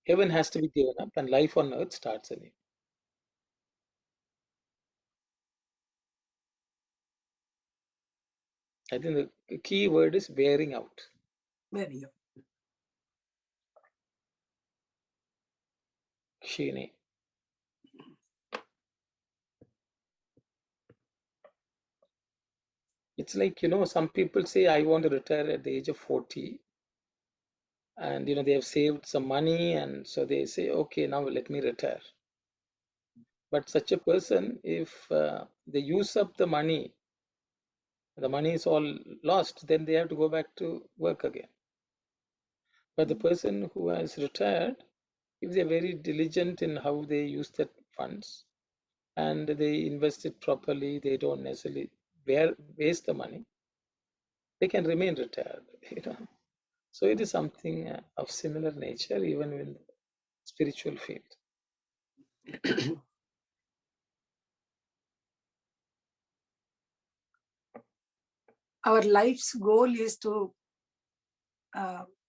S1: heaven has to be given up and life on earth starts anew. I think the key word is wearing out.
S3: Very good.
S1: Kshine. It's like, some people say, I want to retire at the age of 40. And, they have saved some money. And so they say, okay, now let me retire. But such a person, if they use up the money the money is all lost, then they have to go back to work again. But the person who has retired, if they're very diligent in how they use that funds and they invest it properly, they don't necessarily waste the money, they can remain retired, you know. So it is something of similar nature, even in the spiritual field.
S3: Our life's goal is to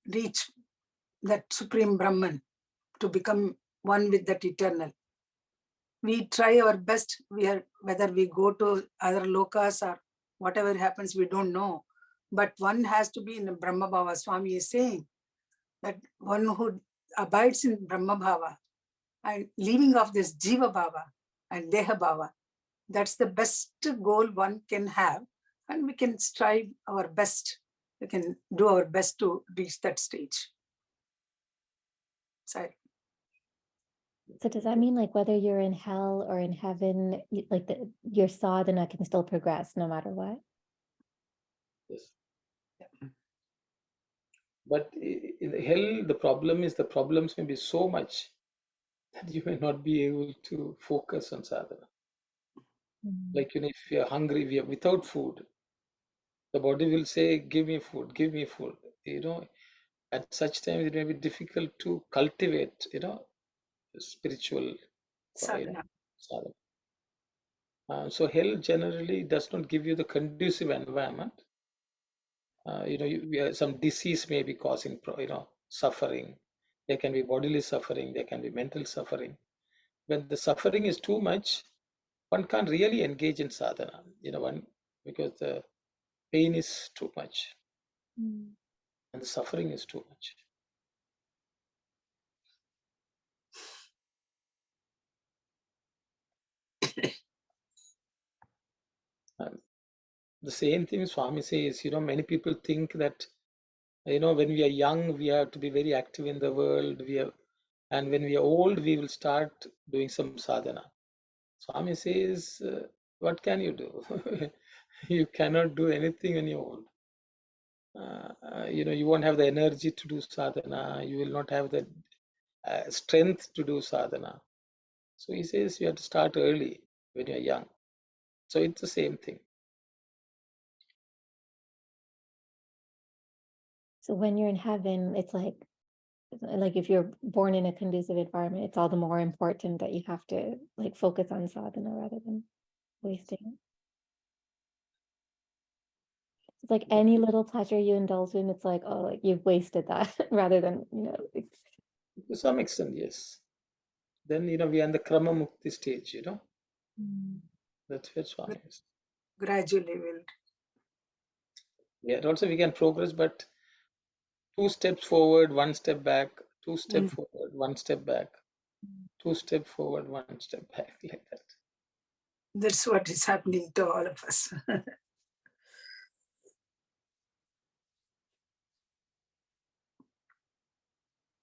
S3: reach that Supreme Brahman, to become one with that eternal. We try our best. Whether we go to other lokas or whatever happens, we don't know. But one has to be in Brahma Bhava. Swami is saying that one who abides in Brahma Bhava and leaving off this Jiva Bhava and Deha Bhava, that's the best goal one can have. And we can strive our best. We can do our best to reach that stage. Sorry.
S4: So does that mean like whether you're in hell or in heaven, like your sadhana can still progress no matter what?
S1: Yes. But in hell, the problem is the problems may be so much that you may not be able to focus on sadhana. Like, you know, if you're hungry, we are without food, the body will say, give me food, give me food. You know, at such times it may be difficult to cultivate, you know, spiritual
S3: Sadhana.
S1: sadhana. So hell generally does not give you the conducive environment. You know, some disease may be causing, you know, suffering. There can be bodily suffering. There can be mental suffering. When the suffering is too much, one can't really engage in sadhana. You know, because the pain is too much and the suffering is too much. The same thing Swami says, you know, many people think that, you know, when we are young, we have to be very active in the world. And when we are old, we will start doing some sadhana. Swami says, what can you do? You cannot do anything when you're old. You know, you won't have the energy to do sadhana. You will not have the strength to do sadhana. So he says you have to start early when you're young. So it's the same thing.
S4: So when you're in heaven, it's like if you're born in a conducive environment, it's all the more important that you have to like focus on sadhana rather than wasting it. It's like any little pleasure you indulge in, it's like, oh, like you've wasted that rather than, you know.
S1: To some extent, yes. Then, you know, we are in the Krama Mukti stage, you know. That's where Swami is.
S3: Gradually will.
S1: Yeah, also we can progress, but 2 steps forward, 1 step back, 2 steps forward, 1 step back, 2 steps forward, 1 step back, like that.
S3: That's what is happening to all of us.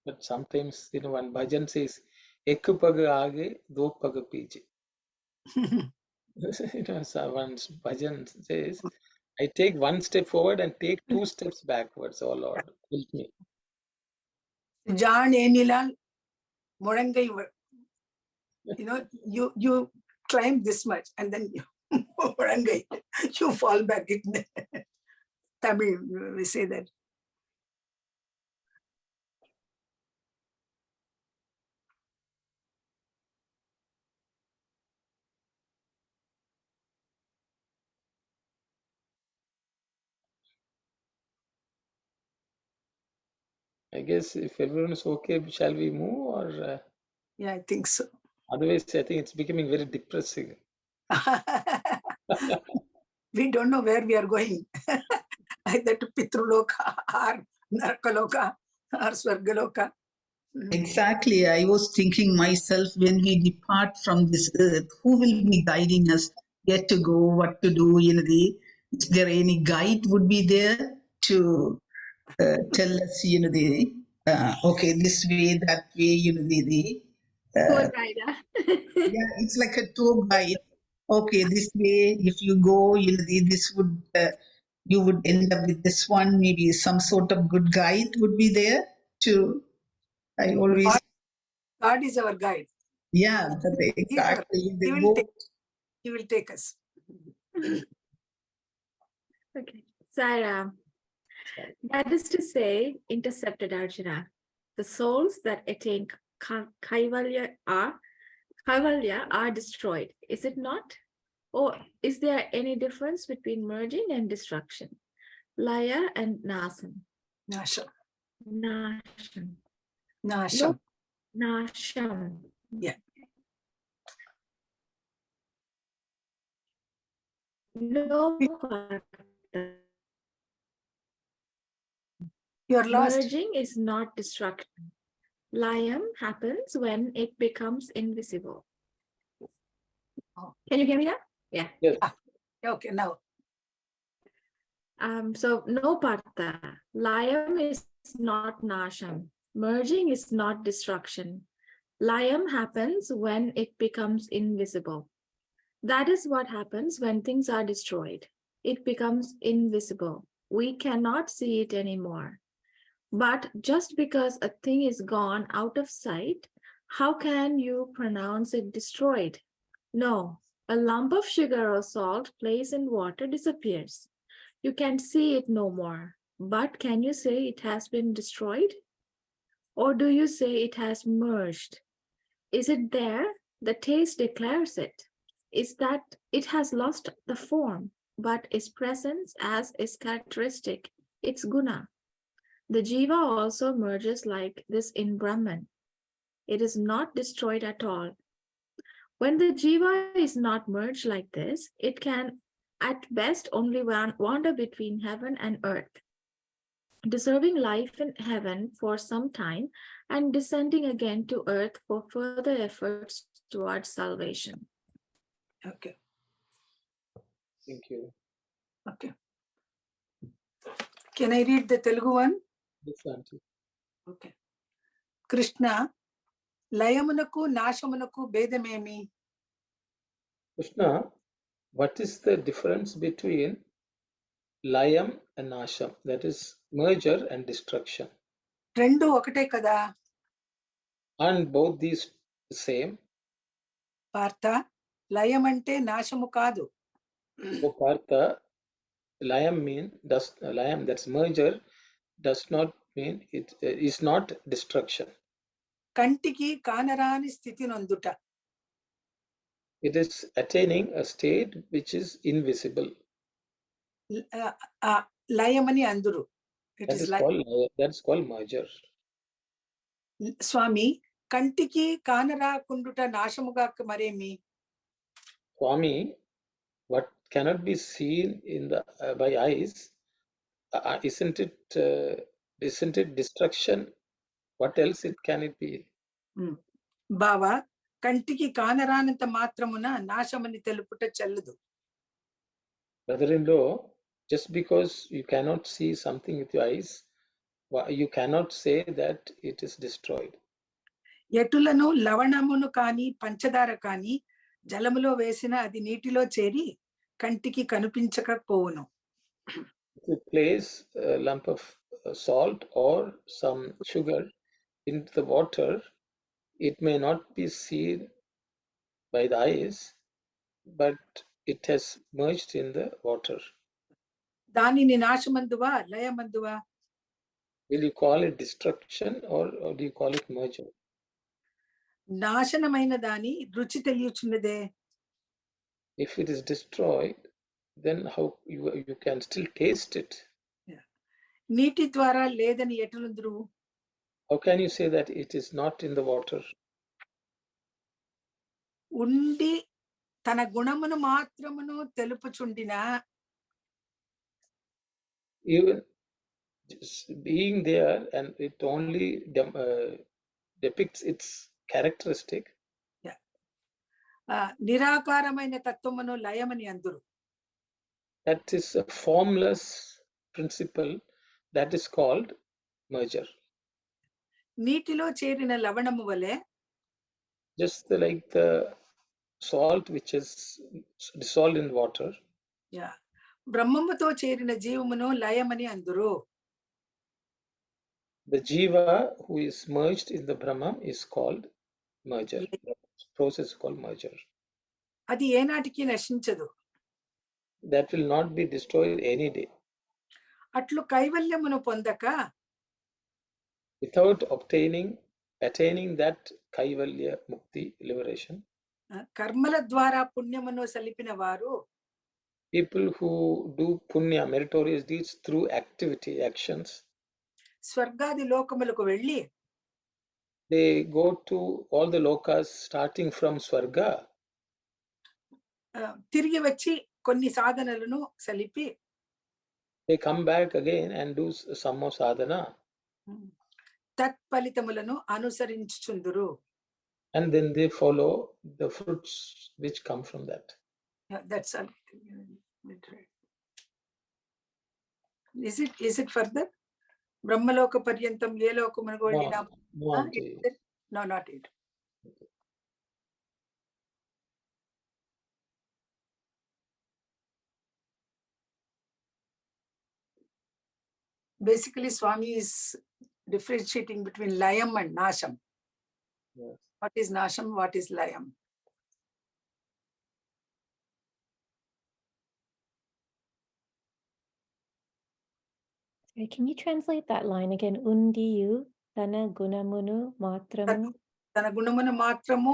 S1: But sometimes, you know, one bhajan says, "Ek pag aage, do pag piche." You know, so one's bhajan says, I take 1 step forward and take 2 steps backwards. Oh Lord, help me.
S3: John Enilal, Morangai, you know, you climb this much and then Morangai, you fall back. In Tamil, we say that.
S1: I guess if everyone is okay, shall we move or
S3: Yeah, I think so.
S1: otherwise I think it's becoming very depressing.
S3: We don't know where we are going. Either to Pitruloka or Narakaloka or Swargaloka.
S5: Exactly. I was thinking myself, when we depart from this earth, who will be guiding us where to go, what to do? You know, is there any guide would be there to tell us, you know, okay, this way, that way, you know,
S2: Tour guide.
S5: yeah, it's like a tour guide. okay, this way, if you go, this would, you would end up with this one, maybe some sort of good guide would be there to, I always,
S3: God is our guide.
S5: yeah,
S3: He is our,
S5: exactly.
S3: he will take, he will take us.
S2: Okay. Saira, that is to say, intercepted Arjuna. The souls that attain Kaivalya are destroyed, is it not? Or is there any difference between merging and destruction? Laya and Nasam.
S3: Nasham.
S2: Nasham.
S3: Nasham.
S2: Nasham.
S3: Yeah.
S2: No.
S3: You are lost.
S2: Merging is not destruction. Layam happens when it becomes invisible.
S3: Oh.
S2: Can you hear me now? Yeah.
S1: Yes.
S3: Okay, now.
S2: So no Partha. Layam is not Nasham. Merging is not destruction. Layam happens when it becomes invisible. That is what happens when things are destroyed. It becomes invisible. We cannot see it anymore. But just because a thing is gone out of sight, how can you pronounce it destroyed? No, a lump of sugar or salt placed in water disappears. You can see it no more. But can you say it has been destroyed? Or do you say it has merged? Is it there? The taste declares it. Is that it has lost the form, but its presence as its characteristic, its guna. The jiva also merges like this in Brahman. It is not destroyed at all. When the jiva is not merged like this, it can at best only wander between heaven and earth, deserving life in heaven for some time and descending again to earth for further efforts towards salvation.
S3: Okay.
S1: Thank you.
S3: Okay. Can I read the Telugu one?
S1: Yes, Auntie.
S3: Okay. Krishna, Layamunaku, Nashamunaku, Bedamemi.
S1: Krishna, what is the difference between Layam and Nasham? That is merger and destruction.
S3: Rendu okate kada.
S1: Aren't both these the same?
S3: Partha, Layamante Nashamu kadu.
S1: So Partha, Layam, that's merger, does not mean it is not destruction.
S3: Kantiki Kanarani Sthiti Nanduta.
S1: It is attaining a state which is invisible.
S3: Layamani Anduru. It is like
S1: That's called merger.
S3: Swami, Kantiki Kanara Kunduta Nashamuga Maremi.
S1: Swami, what cannot be seen in the by eyes, isn't it destruction? What else can it be?
S3: Baba, Kantiki Kanarananta Matramuna, Nashamani Teluputa Chaladu.
S1: Brother-in-law, just because you cannot see something with your eyes, you cannot say that it is destroyed.
S3: Yetulanu Lavanamunu Kani, Panchadara Kani, Jalamulo Vesina, Adi Nitilo Cheri, Kantiki Kanupinchaka Pono.
S1: If you place a lump of salt or some sugar into the water, it may not be seen by the eyes, but it has merged in the water.
S3: Dani Nashamanduva, Layamanduva.
S1: Will you call it destruction or do you call it merger?
S3: Nashanamaina Dani, Ruchiteliuchunade.
S1: If it is destroyed, then how you can still taste it.
S3: Niti Dwara Ledani Yetulundru.
S1: How can you say that it is not in the water?
S3: Undi Tana Gunamunu Matramunu Telupuchundina.
S1: Even being there and it only depicts its characteristic.
S3: Nirakaramaina Tatumano Layamani Anduru.
S1: That is a formless principle that is called merger.
S3: Nitilo Cherina Lavanamu Vale.
S1: Just like the salt which is dissolved in water.
S3: Yeah. బ్రహ్మముతో చేరిన జీవమును లయమని అందురు.
S1: The jiva who is merged in the Brahman is called merger. The process is called merger.
S3: అది ఏనాటికి నశించదు.
S1: That will not be destroyed any day.
S3: అట్లు కైవల్యమును పొందక
S1: Without attaining that kaivalya mukti liberation,
S3: కర్మల ద్వారా పుణ్యమును సలిపిన వారు
S1: people who do punya, meritorious deeds through actions,
S3: స్వర్గాది లోకములకు వెళ్ళి
S1: they go to all the lokas starting from Swarga,
S3: తిరిగి వచ్చి కొన్ని సాధనలను సలిపి
S1: they come back again and do some more sadhana,
S3: తత్ఫలితములను అనుసరించుచుందురు.
S1: and then they follow the fruits which come from that.
S3: That's all. Is it further? బ్రహ్మలోక పర్యంతం ఏ లోకమునకు వెళ్ళినా no, not it. Basically, Swami is differentiating between layam and nasham.
S1: Yes.
S3: What is nasham? What is layam?
S4: Sorry, can you translate that line again? Undiyu tana gunamunu matramu.
S3: తన గుణమును మాత్రము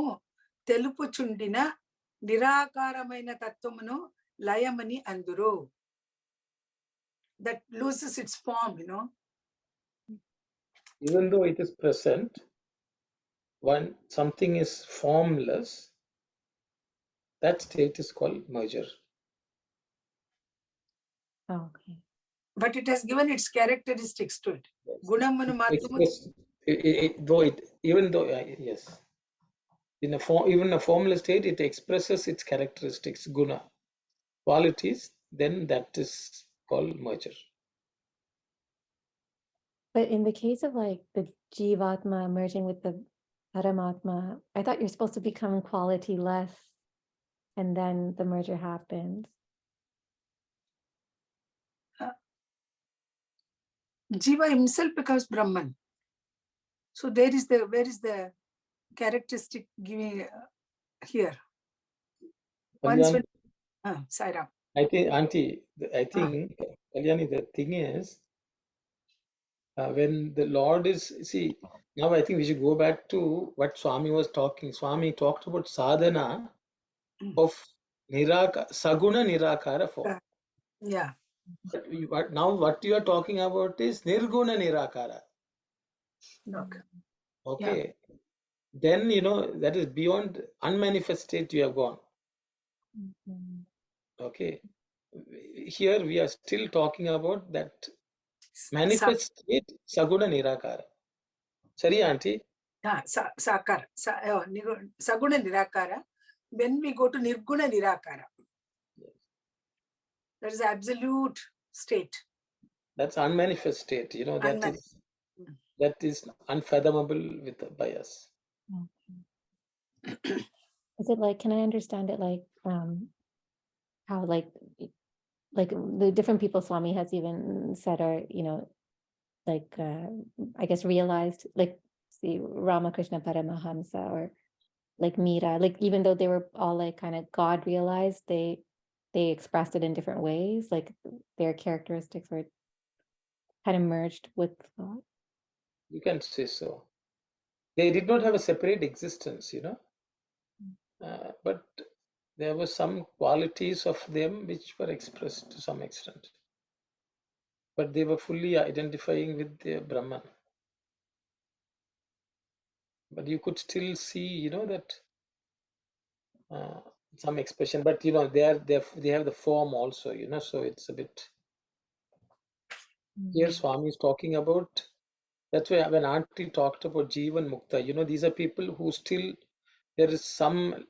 S3: తెలుపుచుండిన నిరాకారమైన తత్వమును లయమని అందురు. That loses its form,
S1: Even though it is present, when something is formless, that state is called merger.
S4: Oh, okay.
S3: But it has given its characteristics to it.
S1: Yes.
S3: గుణమును మాత్రము
S1: Even though yes, even a formless state, it expresses its characteristics, guna, qualities. Then that is called merger.
S4: But in the case of like the Jivatma merging with the Paramatma, I thought you're supposed to become quality less and then the merger happens.
S3: Jiva himself becomes Brahman. So where is the characteristic giving here? Once when Sairam.
S1: I think, Auntie, Kalyani, the thing is, when the Lord is, see, now I think we should go back to what Swami was talking. Swami talked about sadhana of saguna nirakara form.
S3: Yeah.
S1: But now what you are talking about is nirguna nirakara. Okay.
S3: Yeah.
S1: Then, that is beyond unmanifest state you have gone. Okay. Here we are still talking about that manifest state, saguna nirakara. Sorry, Auntie?
S3: Sakara. Saguna nirakara. When we go to nirguna nirakara, that is absolute state.
S1: That's unmanifest state, that is unfathomable by us.
S4: Is it like, can I understand it like how like the different people Swami has even said are, like I guess realized, like see Ramakrishna Paramahamsa or like Meera, like even though they were all like kind of God realized, they expressed it in different ways, like their characteristics were kind of merged with thought.
S1: You can say so. They did not have a separate existence, but there were some qualities of them which were expressed to some extent. But they were fully identifying with the Brahman. But you could still see, that some expression. But they have the form also, so it's a bit. Here Swami is talking about. That's why when Auntie talked about Jivan Mukta, these are people who still there is some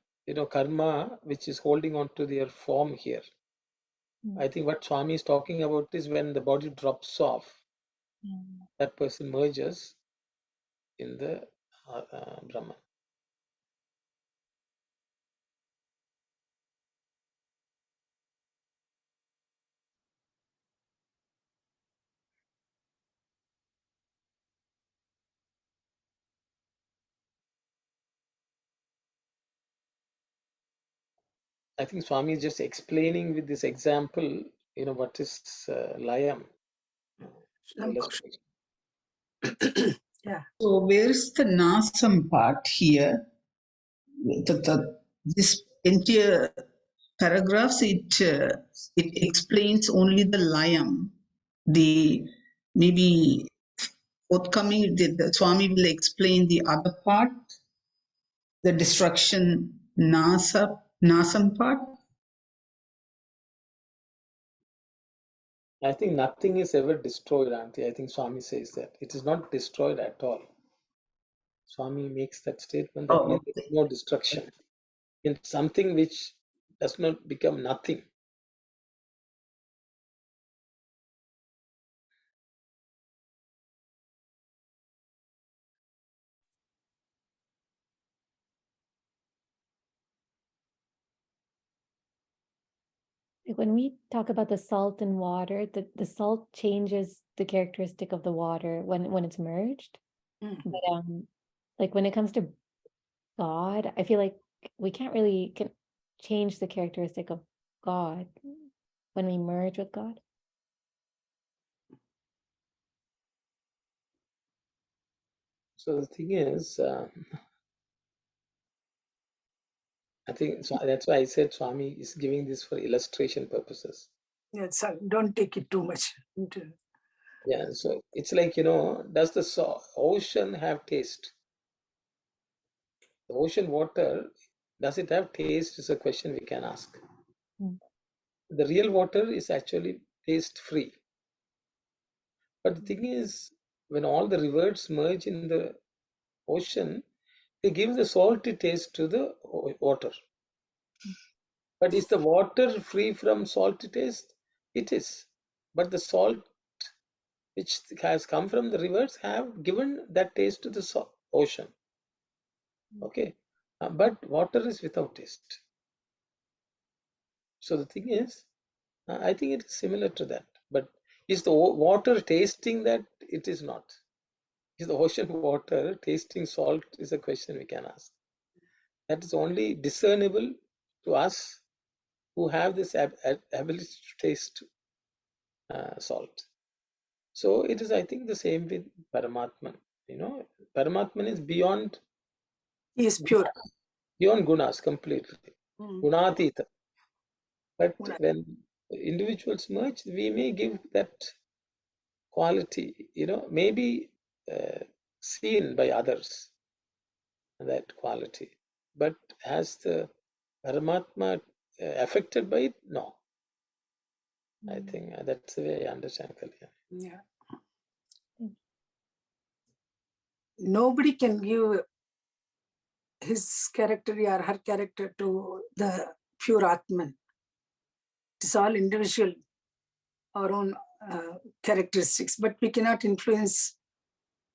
S1: karma which is holding on to their form here. I think what Swami is talking about is when the body drops off, that person merges in the Brahman. I think Swami is just explaining with this example, what is layam. Illustration.
S3: Yeah.
S5: So where is the nasam part here? This entire paragraphs, it explains only the layam. The maybe forthcoming, the Swami will explain the other part, the destruction nasam part.
S1: I think nothing is ever destroyed, Auntie. I think Swami says that. It is not destroyed at all. Swami makes that statement. That means there is no destruction. It's something which does not become nothing.
S4: Like when we talk about the salt and water, the salt changes the characteristic of the water when it's merged.
S3: Mm.
S4: But like when it comes to God, I feel like we can't really change the characteristic of God when we merge with God.
S1: So the thing is, I think that's why I said Swami is giving this for illustration purposes.
S3: Yeah, so don't take it too much.
S1: Yeah, so it's like, does the ocean have taste? The ocean water, does it have taste is a question we can ask.
S4: Mm.
S1: The real water is actually taste free. But the thing is, when all the rivers merge in the ocean, they give the salty taste to the water. But is the water free from salty taste? It is. But the salt which has come from the rivers have given that taste to the ocean. Okay. But water is without taste. So the thing is, I think it is similar to that. But is the water tasting that? It is not. Is the ocean water tasting salt is a question we can ask. That is only discernible to us who have this ability to taste salt. So it is, I think, the same with Paramatman. Paramatman is beyond
S3: He is pure.
S1: gunas completely.
S3: Mm.
S1: Gunatita. But when individuals merge, we may give that quality, maybe seen by others, that quality. But has the Paramatma affected by it? No. I think that's the way I understand Kalyan.
S3: Yeah. Nobody can give his character or her character to the pure Atman. It's all individual, our own characteristics, but we cannot influence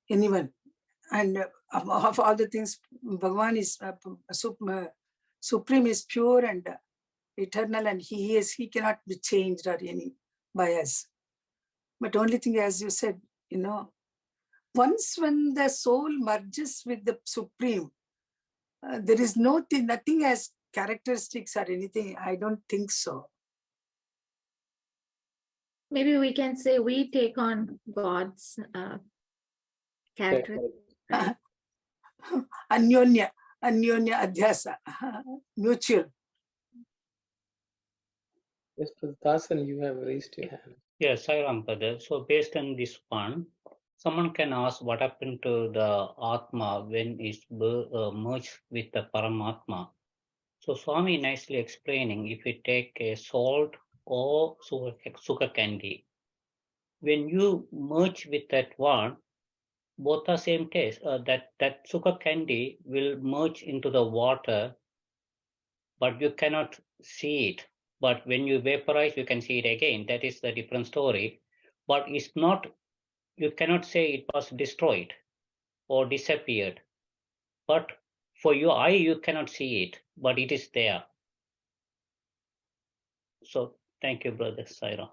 S3: anyone. And of all the things, Bhagavan is supreme, is pure and eternal, and he cannot be changed or any by us. But only thing, as you said, once when the soul merges with the supreme, there is nothing as characteristics or anything. I don't think so.
S2: Maybe we can say we take on God's character. Right?
S3: Anyonya adhyasa, mutual.
S1: Yes, Dasan, you have raised your hand.
S6: Yes, Sairam brother. So based on this one, someone can ask what happened to the Atma when it's merged with the Paramatma. So Swami nicely explaining, if we take a salt or sugar candy, when you merge with that one, both are same taste. That sugar candy will merge into the water, but you cannot see it. But when you vaporize, you can see it again. That is the different story. But it's not, you cannot say it was destroyed or disappeared. But for your eye, you cannot see it, but it is there. So thank you, brother Saira.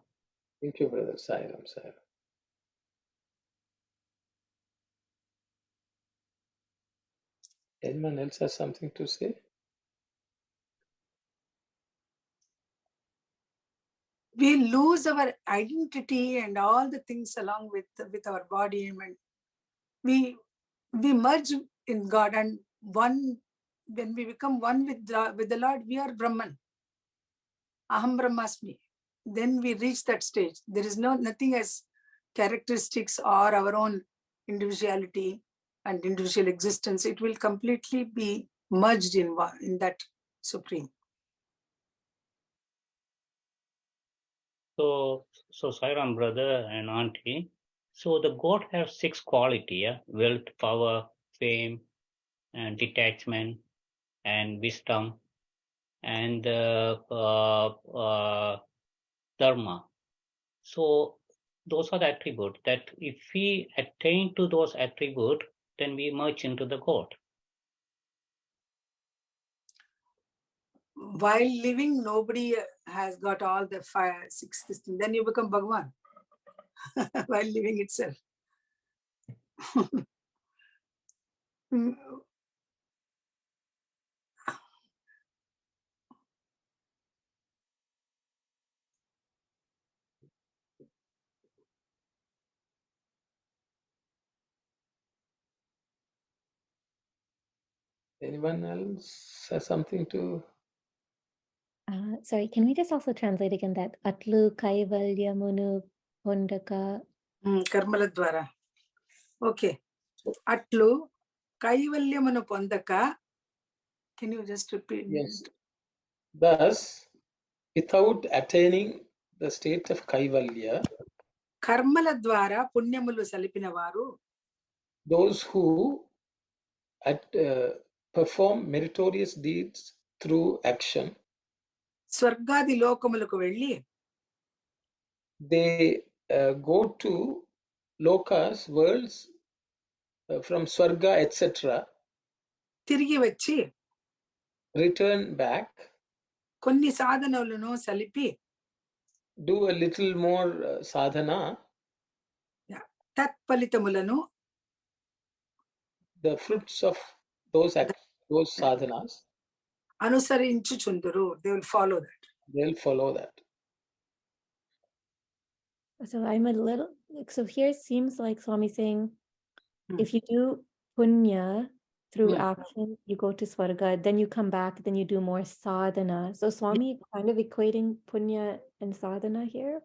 S1: Thank you, brother. Sairam. Anyone else has something to say?
S3: we lose our identity and all the things along with our body, and we merge in God, and one, when we become one with the Lord, we are Brahman. Aham Brahmasmi. Then we reach that stage. There is nothing as characteristics or our own individuality and individual existence. It will completely be merged in that Supreme.
S6: So Sairam, brother and auntie. So the God has 6 quality, yeah? Wealth, power, fame, and detachment, and wisdom, and dharma. So those are the attributes that if we attain to those attributes, then we merge into the God.
S3: While living, nobody has got all the 5, 6 this thing. Then you become Bhagawan while living itself.
S1: Anyone else has something to?
S4: Sorry, can we just also translate again that Atlu Kaivalya Munu Pondaka?
S3: Karmala Dwara. Okay. Atlu Kaivalyamanu Pondaka. Can you just repeat?
S1: Yes. Thus, without attaining the state of Kaivalya,
S3: Karmala Dwara Punyamulu Salipinavaru.
S1: those who perform meritorious deeds through action,
S3: Swargadi Lokamuluku Velli.
S1: they go to lokas, worlds, from Swarga, etc.,
S3: Tirigi Vachi.
S1: return back,
S3: Konni Sadhanavulanu Salipi.
S1: do a little more sadhana,
S3: Tat Palitamulanu.
S1: the fruits of those sadhanas,
S3: Anusarinchu Chunduru. They will follow that.
S1: they'll follow that.
S4: So I'm a little, so here it seems like Swami saying,
S3: Hmm.
S4: if you do punya through
S3: Hmm.
S4: action, you go to Swarga, then you come back, then you do more sadhana. So Swami kind of equating punya and sadhana here.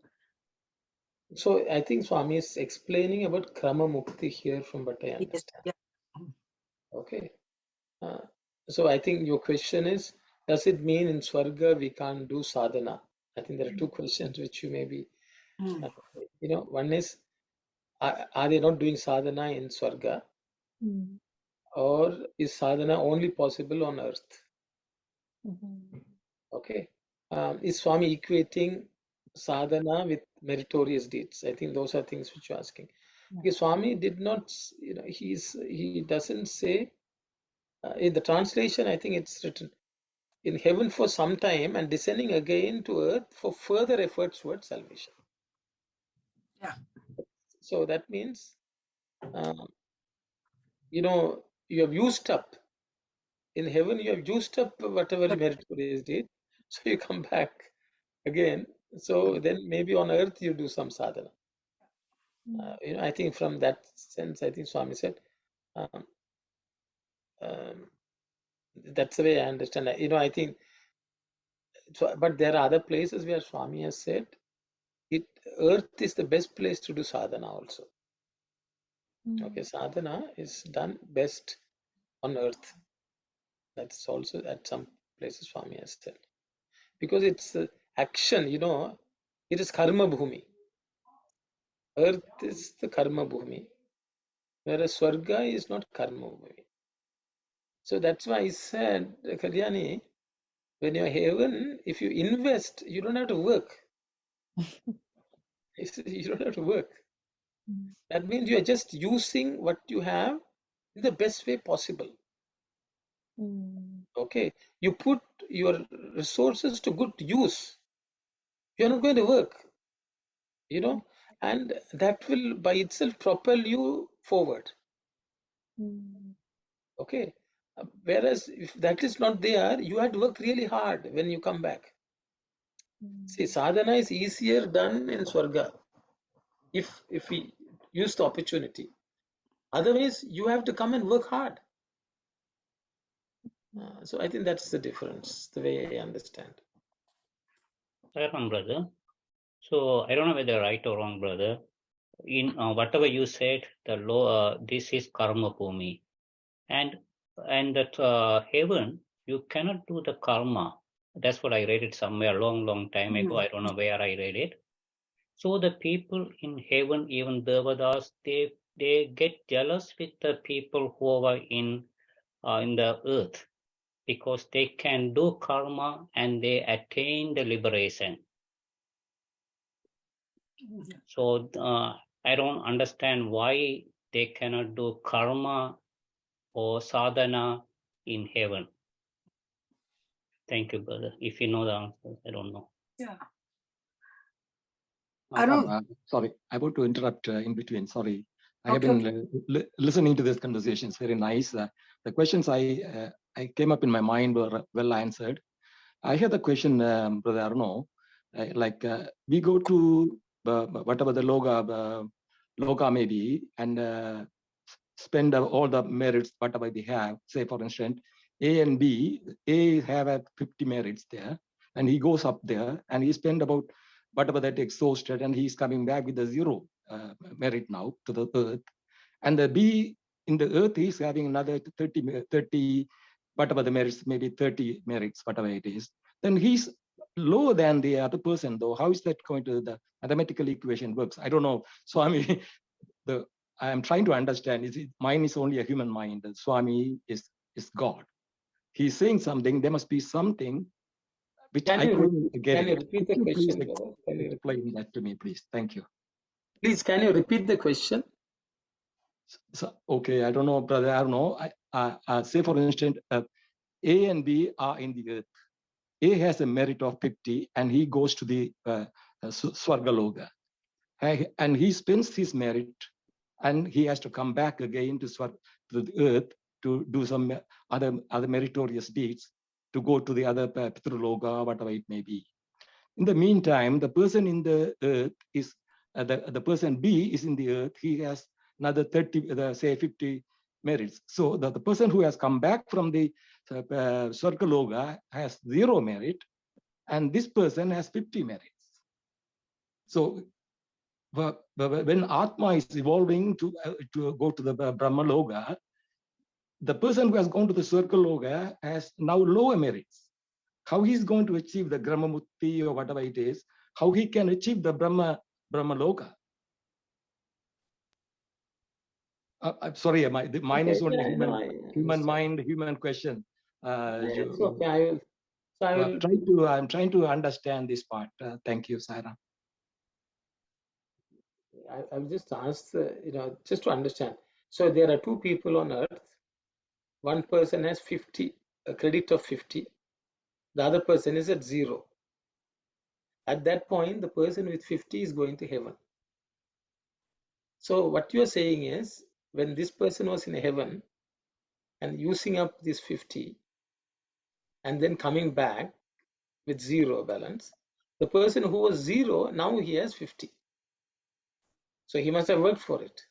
S1: So I think Swami is explaining about Krama Mukti here from what I
S3: Yes.
S1: understand.
S3: Yeah.
S1: Okay. So I think your question is, does it mean in Swarga we can't do sadhana? I think there are two questions which you may be, one is, are they not doing sadhana in Swarga, or is sadhana only possible on earth? Okay. Is Swami equating sadhana with meritorious deeds? I think those are things which you're asking. Because Swami did not, he doesn't say, in the translation, I think it's written, in heaven for some time and descending again to earth for further efforts towards salvation.
S3: Yeah.
S1: So that means, you have used up. In heaven, you have used up whatever meritorious did. So you come back again. So then maybe on earth you do some sadhana. I think from that sense, I think Swami said, that's the way I understand. I think, so, but there are other places where Swami has said, earth is the best place to do sadhana also. Okay, sadhana is done best on earth. That's also at some places Swami has said. Because it's action, it is karma bhumi. Earth is the karma bhumi, whereas Swarga is not karma bhumi. So that's why I said, Kalyani, when you're heaven, if you invest, you don't have to work. You don't have to work. That means you are just using what you have in the best way possible. Okay, you put your resources to good use. You're not going to work, and that will by itself propel you forward. Okay, whereas if that is not there, you had to work really hard when you come back. See, sadhana is easier done in Swarga if we use the opportunity. Otherwise, you have to come and work hard. So I think that's the difference, the way I understand.
S6: Wrong, brother. So I don't know whether right or wrong, brother. In whatever you said, the law, this is karma bhumi, and that heaven, you cannot do the karma. That's what I read it somewhere long time ago. I don't know where I read it. So the people in heaven, even Devadas, they get jealous with the people who are in the earth, because they can do karma and they attain the liberation. So I don't understand why they cannot do karma or sadhana in heaven. Thank you, brother. If you know the answer, I don't know.
S3: Yeah.
S7: Arun. Sorry, I want to interrupt in between. Sorry. I have been listening to this conversation. It's very nice. The questions I came up in my mind were well answered. I had a question, Brother Arno. We go to whatever the loga may be, and spend all the merits, whatever they have. Say, for instance, A and B, A have 50 merits there, and he goes up there and he spend about whatever that exhausted, and he's coming back with a 0 merit now to the earth. And the B in the earth is having another 30, whatever the merits, maybe 30 merits, whatever it is. Then he's lower than the other person, though. How is that going to, the mathematical equation works? I don't know. Swami, I'm trying to understand. Mine is only a human mind. The Swami is God. He's saying something. There must be something which I couldn't get.
S1: Can you repeat the question,
S7: please
S1: brother? Can you
S7: explain that to me, please? Thank you.
S1: Please, can you repeat the question?
S7: So, okay, I don't know, brother. I don't know. Say, for instance, A and B are in the earth. A has a merit of 50, and he goes to the Swargaloka. And he spends his merit, and he has to come back again to the earth to do some other meritorious deeds, to go to the other Pitraloka, whatever it may be. In the meantime, the person in the earth is, the person B is in the earth, he has another 30, say 50 merits. So the person who has come back from the Swargaloka has 0 merit, and this person has 50 merits. So when Atma is evolving to go to the Brahmaloka, the person who has gone to the Swargaloka has now lower merits. How he's going to achieve the Gramamukti or whatever it is, how he can achieve the Brahmaloka? I'm sorry, mine is only human mind, human question.
S1: It's okay.
S7: I'm trying to understand this part. Thank you, Saira.
S1: I'll just ask, just to understand. So there are 2 people on earth. One person has 50, a credit of 50. The other person is at 0. At that point, the person with 50 is going to heaven. So what you are saying is, when this person was in heaven and using up this 50 and then coming back with 0 balance, the person who was 0, now he has 50. So he must have worked for it.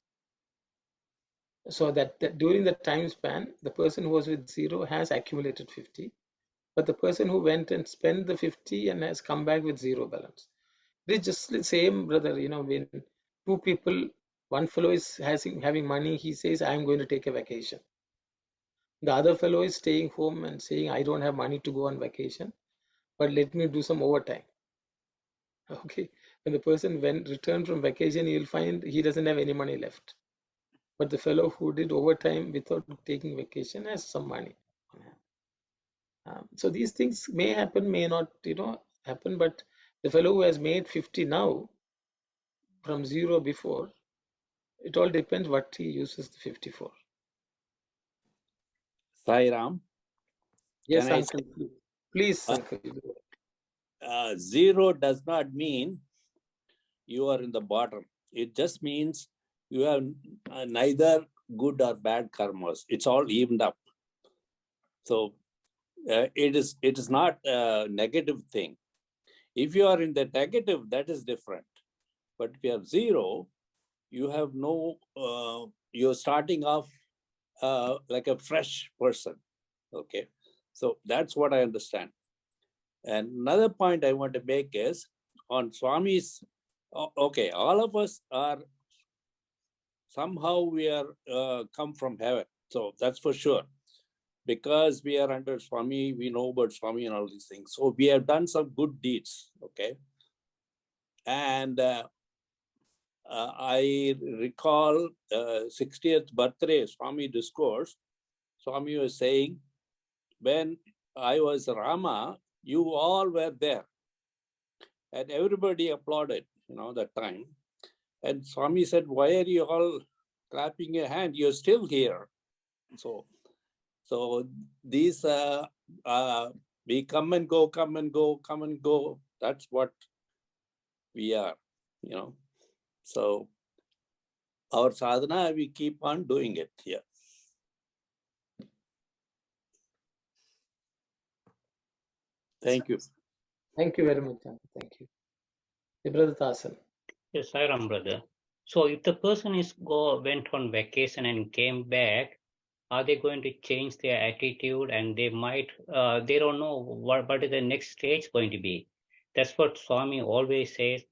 S1: So that during the time span, the person who was with 0 has accumulated 50, but the person who went and spent the 50 and has come back with 0 balance. It is just the same, brother. When 2 people, one fellow is having money, he says, I'm going to take a vacation. The other fellow is staying home and saying, I don't have money to go on vacation, but let me do some overtime. Okay. When the person returned from vacation, you'll find he doesn't have any money left. But the fellow who did overtime without taking vacation has some money. So these things may happen, may not, happen. But the fellow who has made 50 now from 0 before, it all depends what he uses the 50 for.
S8: Sai Ram.
S1: Yes, uncle. Please, uncle.
S8: 0 does not mean you are in the bottom. It just means you have neither good or bad karmas. It's all evened up. So it is not a negative thing. If you are in the negative, that is different. But if you have 0, you have no, you're starting off like a fresh person. Okay. So that's what I understand. And another point I want to make is on Swami's, okay, all of us are, somehow we are come from heaven. So that's for sure. Because we are under Swami, we know about Swami and all these things. So we have done some good deeds, okay? And I recall 60th birthday Swami discourse. Swami was saying, when I was Rama, you all were there. And everybody applauded, that time. And Swami said, why are you all clapping your hand? You're still here. So these, we come and go, come and go, come and go. That's what we are, So our sadhana, we keep on doing it here. Thank you.
S1: Thank you very much. Thank you. Hey, Brother Tasan.
S6: Yes, I am, brother. So if the person went on vacation and came back, are they going to change their attitude? And they might, they don't know what is the next stage going to be. That's what Swami always says.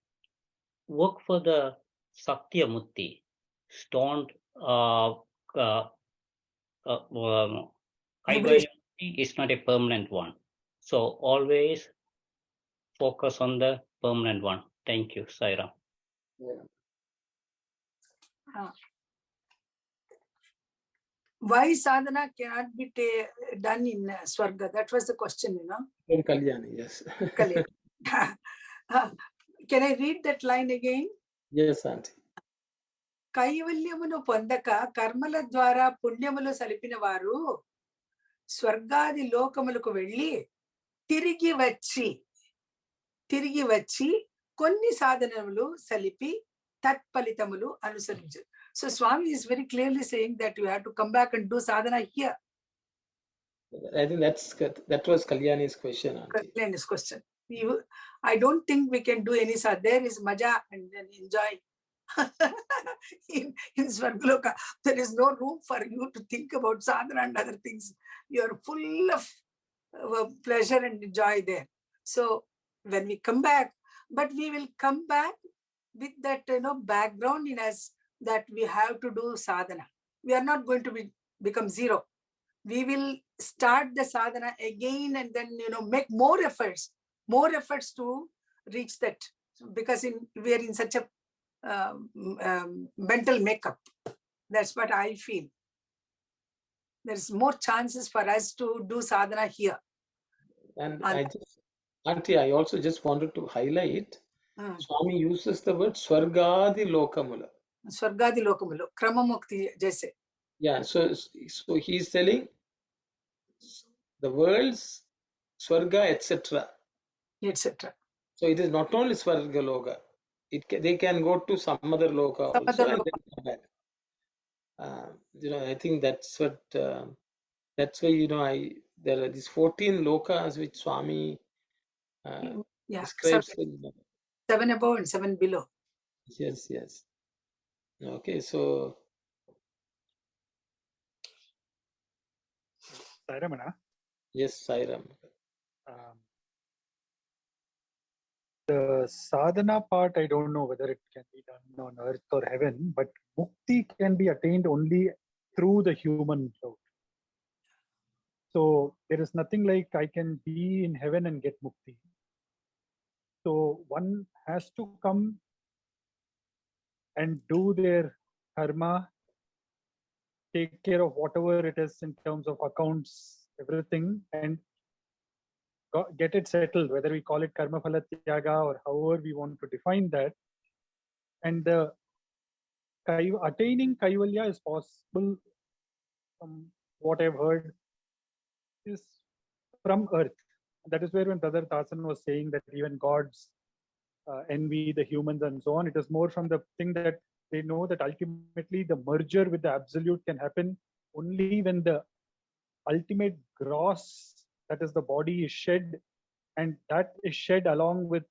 S6: Work for the Satya Mutti. Don't Kaivalya is not a permanent one. So always focus on the permanent one. Thank you, Saira.
S1: Yeah.
S3: Why sadhana cannot be done in Swarga? That was the question,
S1: In Kalyani, yes.
S3: Kalyani. Can I read that line again?
S1: Yes, Auntie.
S3: కైవల్యమును పొందక కర్మల ద్వారా పుణ్యములు సలిపిన వారు స్వర్గాది లోకములకు వెళ్ళి తిరిగి వచ్చి కొన్ని సాధనములు సలిపి తత్ఫలితములు అనుసరించు. So Swami is very clearly saying that you have to come back and do sadhana here.
S1: I think that was Kalyani's question, Auntie.
S3: Kalyani's question. I don't think we can do any sadhana. There is maja and then enjoy. in Swargaloka, there is no room for you to think about sadhana and other things. You are full of pleasure and joy there. So when we come back, but we will come back with that background in us that we have to do sadhana. We are not going to become 0. We will start the sadhana again and then make more efforts to reach that, because we are in such a mental makeup. That's what I feel. There's more chances for us to do sadhana here.
S1: And Auntie, I also just wanted to highlight, Swami uses the word Swargadi Lokamula.
S3: Swargadi Lokamula, Kramamukti Jaise.
S1: Yeah, so he's telling the worlds, Swarga, etc.
S3: Etc.
S1: So it is not only Swarga Loka. They can go to some other loka also and then come back. I think that's what. That's why there are these 14 lokas which Swami describes.
S3: 7 above and 7 below.
S1: Yes. Okay, so.
S9: Sairamana.
S1: Yes, Sairam.
S9: The sadhana part, I don't know whether it can be done on earth or heaven, but mukti can be attained only through the human route. So there is nothing like I can be in heaven and get mukti. So one has to come and do their karma, take care of whatever it is in terms of accounts, everything, and get it settled, whether we call it karma phala tyaga or however we want to define that. And attaining kaivalya is possible, from what I've heard, is from earth. That is where when Brother Tasan was saying that even gods envy the humans and so on, it is more from the thing that they know that ultimately the merger with the absolute can happen only when the ultimate gross, that is the body, is shed and that is shed along with,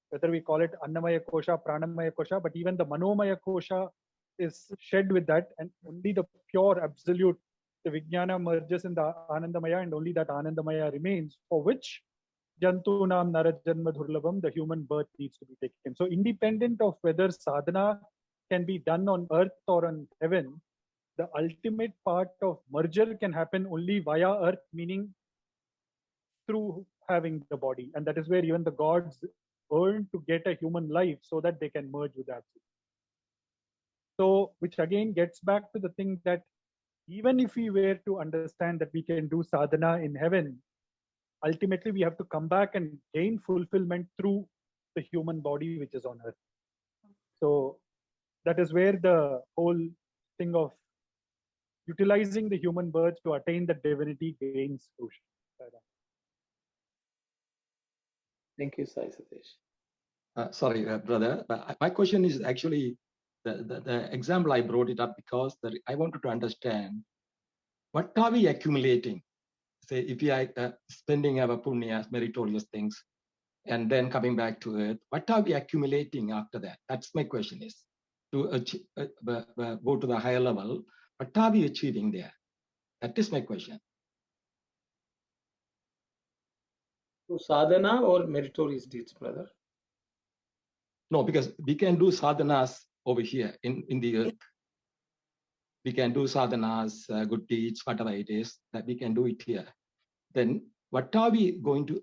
S9: whether we call it Annamaya Kosha, Pranamaya Kosha, but even the Manomaya Kosha is shed with that, and only the pure absolute, the Vijnana merges in the Anandamaya, and only that Anandamaya remains, for which Jantunam Narajanma Dhurlabam, the human birth needs to be taken. So independent of whether sadhana can be done on earth or on heaven, the ultimate part of merger can happen only via earth, meaning through having the body. And that is where even the gods earn to get a human life so that they can merge with absolute. So, which again gets back to the thing that even if we were to understand that we can do sadhana in heaven, ultimately we have to come back and gain fulfillment through the human body which is on earth. So that is where the whole thing of utilizing the human birth to attain the divinity gains fruition.
S1: Thank you, Sai Satish.
S7: Sorry, brother. My question is actually the example I brought it up because I wanted to understand what are we accumulating? Say, if we are spending our punya, meritorious things, and then coming back to earth, what are we accumulating after that? That's my question is to go to the higher level. What are we achieving there? That is my question.
S1: So sadhana or meritorious deeds, brother?
S7: No, because we can do sadhanas over here in the earth. We can do sadhanas, good deeds, whatever it is, that we can do it here. Then what are we going to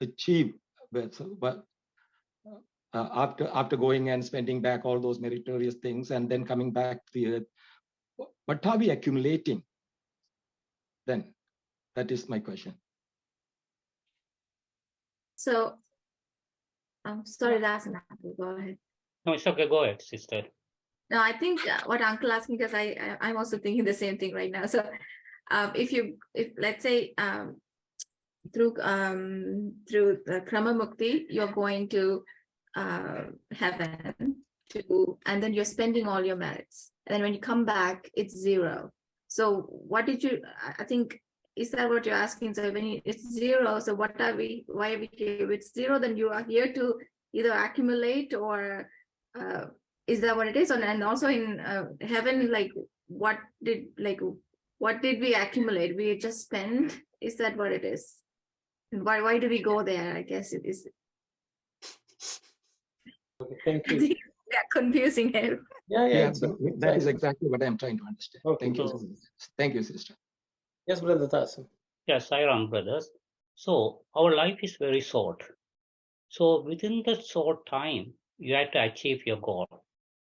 S7: achieve after going and spending back all those meritorious things and then coming back to the earth? What are we accumulating then? That is my question.
S2: So, I'm sorry, that's an uncle. Go ahead.
S6: No, it's okay. Go ahead, sister.
S2: No, I think what uncle asked me, because I'm also thinking the same thing right now. So, if let's say through the Krama Mukti, you're going to heaven and then you're spending all your merits, and then when you come back, it's zero. So what did you? I think, is that what you're asking? So when it's zero, so what are we? Why are we here? If it's zero, then you are here to either accumulate or. Is that what it is? And also in heaven, like what did we accumulate? We just spend. Is that what it is? And why do we go there? I guess it is.
S1: Okay, thank you.
S2: Yeah, confusing here.
S1: Yeah.
S7: That is exactly what I'm trying to understand.
S1: Okay.
S7: Thank you. Thank you, sister.
S1: Yes, brother Tasim.
S6: Yes, Sairam, brothers. So our life is very short. So within that short time, you have to achieve your goal.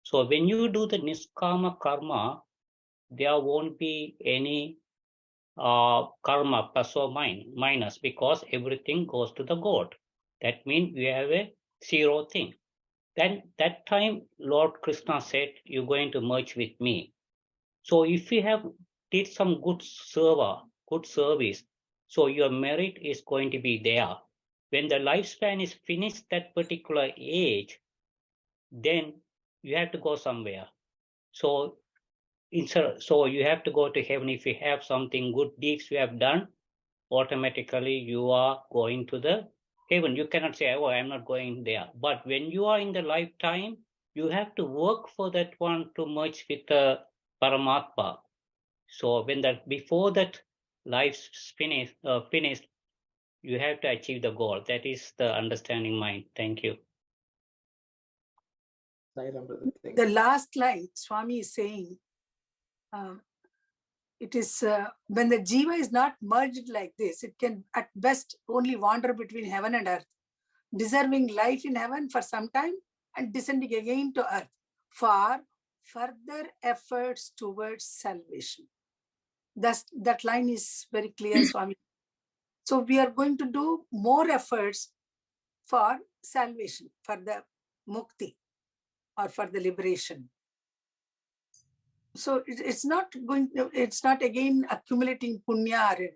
S6: So when you do the niskama karma, there won't be any karma plus or minus, because everything goes to the God. That means you have a zero thing. Then that time, Lord Krishna said, you're going to merge with me. So if you have did some good service, so your merit is going to be there. When the lifespan is finished, that particular age, then you have to go somewhere. So you have to go to heaven. If you have something good deeds you have done, automatically you are going to the heaven. You cannot say, oh, I'm not going there. But when you are in the lifetime, you have to work for that one to merge with the Paramatma. So when before that life's finished, you have to achieve the goal. That is the understanding mind. Thank you.
S3: The last line, Swami is saying, it is when the jiva is not merged like this, it can at best only wander between heaven and earth, deserving life in heaven for some time and descending again to earth for further efforts towards salvation. That line is very clear, Swami. So we are going to do more efforts for salvation, for the mukti or for the liberation. So it's not again accumulating punya.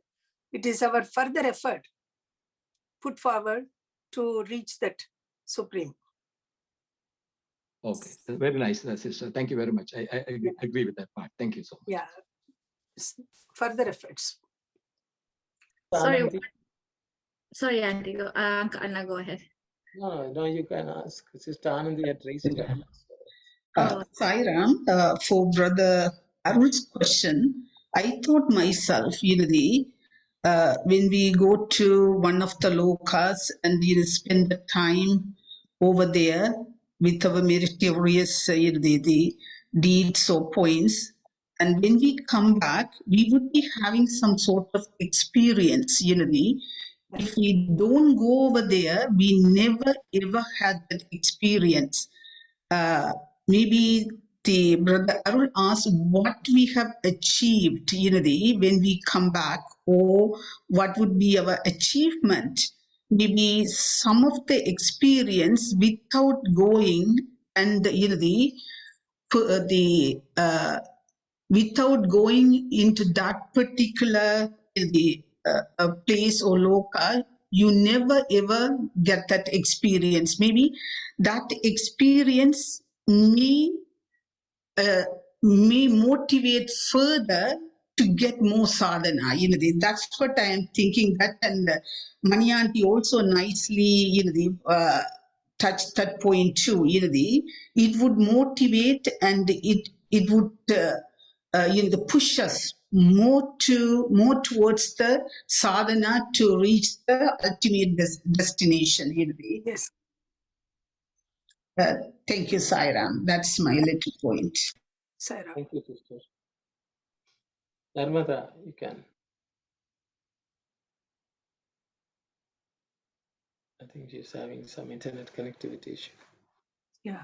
S3: It is our further effort put forward to reach that supreme.
S7: Okay, very nice, sister. Thank you very much. I agree with that part. Thank you so much.
S3: Yeah, further efforts.
S2: Sorry, Sorry, Auntie. Anna, go ahead.
S1: No, you can ask. Sister Anandi had raised her hand.
S5: Sairam, for Brother Arul's question, I thought myself, when we go to one of the lokas and we spend the time over there with our meritorious the deeds or points, and when we come back, we would be having some sort of experience, if we don't go over there, we never ever had that experience. Maybe the Brother Arul asked what we have achieved, when we come back, or what would be our achievement. Maybe some of the experience without going and without going into that particular place or local, you never ever get that experience. Maybe that experience uh, may motivate further to get more sadhana. That's what I am thinking. That and Mani Aunty also nicely, touched that point too. It would motivate and it would push us more towards the sadhana to reach the ultimate destination.
S3: Yes.
S5: Thank you, Sairam. That's my little point.
S3: Sarah.
S1: Thank you, sister. Narmada, you can. I think she's having some internet connectivity issue.
S3: Yeah.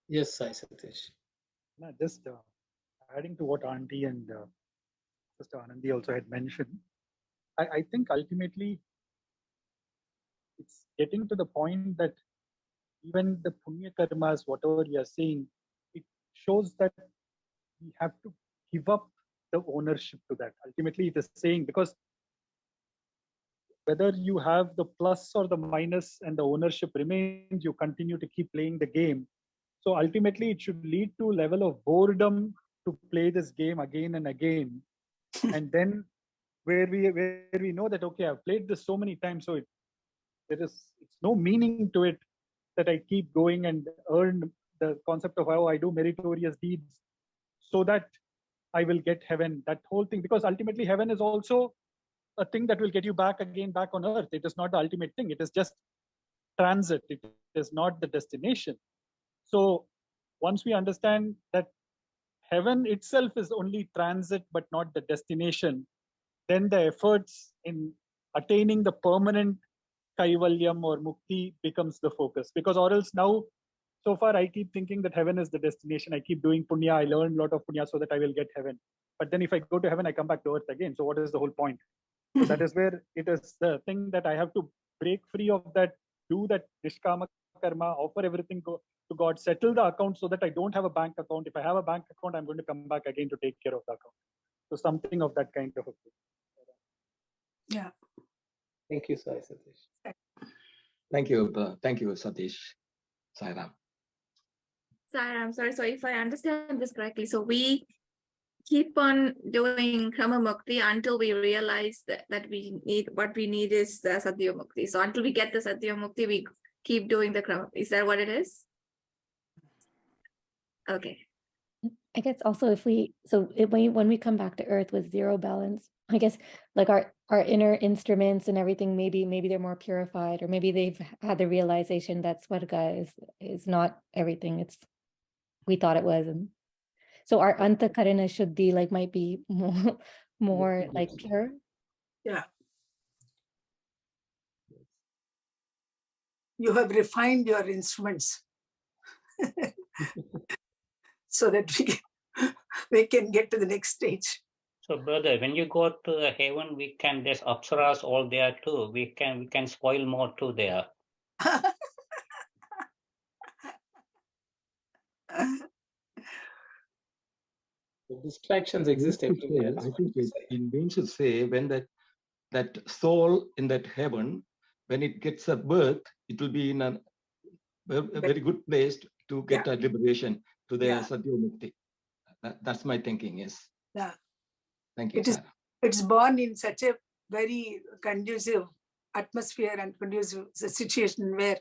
S1: Yes, Sai Satish.
S9: No, just adding to what Auntie and Sister Anandi also had mentioned, I think ultimately it's getting to the point that even the punya karmas, whatever we are saying, it shows that we have to give up the ownership to that. Ultimately, it is saying, because whether you have the plus or the minus and the ownership remains, you continue to keep playing the game. So ultimately, it should lead to a level of boredom to play this game again and again. And then where we know that, okay, I've played this so many times, so it's no meaning to it that I keep going and earn the concept of how I do meritorious deeds so that I will get heaven, that whole thing. Because ultimately heaven is also a thing that will get you back again, back on earth. It is not the ultimate thing. It is just transit. It is not the destination. So once we understand that heaven itself is only transit, but not the destination, then the efforts in attaining the permanent kaivalyam or mukti becomes the focus. Because or else now, so far I keep thinking that heaven is the destination. I keep doing punya. I learn a lot of punya so that I will get heaven. But then if I go to heaven, I come back to earth again. So what is the whole point? So that is where it is the thing that I have to break free of that, do that nishkama karma, offer everything to God, settle the account so that I don't have a bank account. If I have a bank account, I'm going to come back again to take care of the account. So something of that kind of a thing.
S3: Yeah.
S1: Thank you, Sai Satish.
S7: Thank you, Satish. Sairam.
S2: Sorry, I'm sorry. So if I understand this correctly, so we keep on doing Krama Mukti until we realize that we need, what we need is the Satya Mukti. So until we get the Satya Mukti, we keep doing the Krama. Is that what it is? Okay.
S4: I guess also when we come back to earth with zero balance, I guess like our inner instruments and everything, maybe they're more purified, or maybe they've had the realization that Swarga is not everything we thought it was. And so our antakarana should be like, might be more like pure.
S3: Yeah. You have refined your instruments so that we can get to the next stage.
S6: So, brother, when you go to heaven, there's apsaras all there too. We can spoil more too there.
S1: The distractions exist everywhere.
S7: I think it means to say when that soul in that heaven, when it gets a birth, it will be in a very good place to get a liberation to the Satya Mukti. That's my thinking, yes.
S3: Yeah.
S7: Thank you,
S3: It is,
S7: Sarah.
S3: it's born in such a very conducive atmosphere and conducive situation where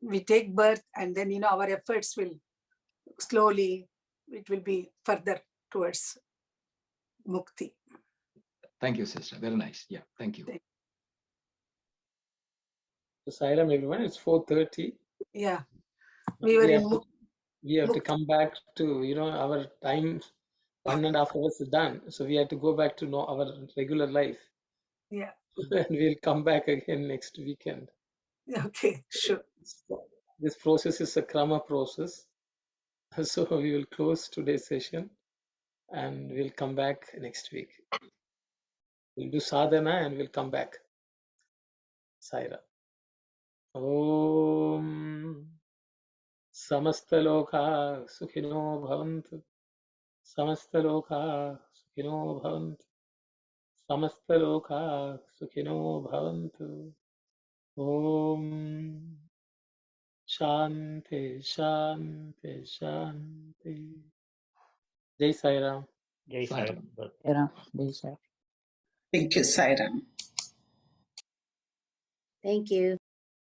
S3: we take birth, and then, you know, our efforts will slowly, it will be further towards mukti.
S7: Thank you, sister. Very nice. Yeah, thank you.
S1: So Sairam, everyone, it's 4:30.
S3: Yeah, we were in
S1: we have to
S3: Mukti.
S1: come back to, you know, our time, 1.5 hours is done. So we have to go back to know our regular life.
S3: Yeah.
S1: And we'll come back again next weekend.
S3: Okay, sure.
S1: This process is a Krama process. So we will close today's session and we'll come back next week. We'll do sadhana and we'll come back. Saira. Om Samastaloka Sukhino Bhavantu. Samastaloka Sukhino Bhavantu. Samastaloka Sukhino Bhavantu. Om Shanti Shanti Shanti. Jai Sai Ram.
S6: Jai
S7: Sai
S6: Sai
S7: Ram.
S6: Ram.
S5: Thank you, Sairam.
S2: Thank you.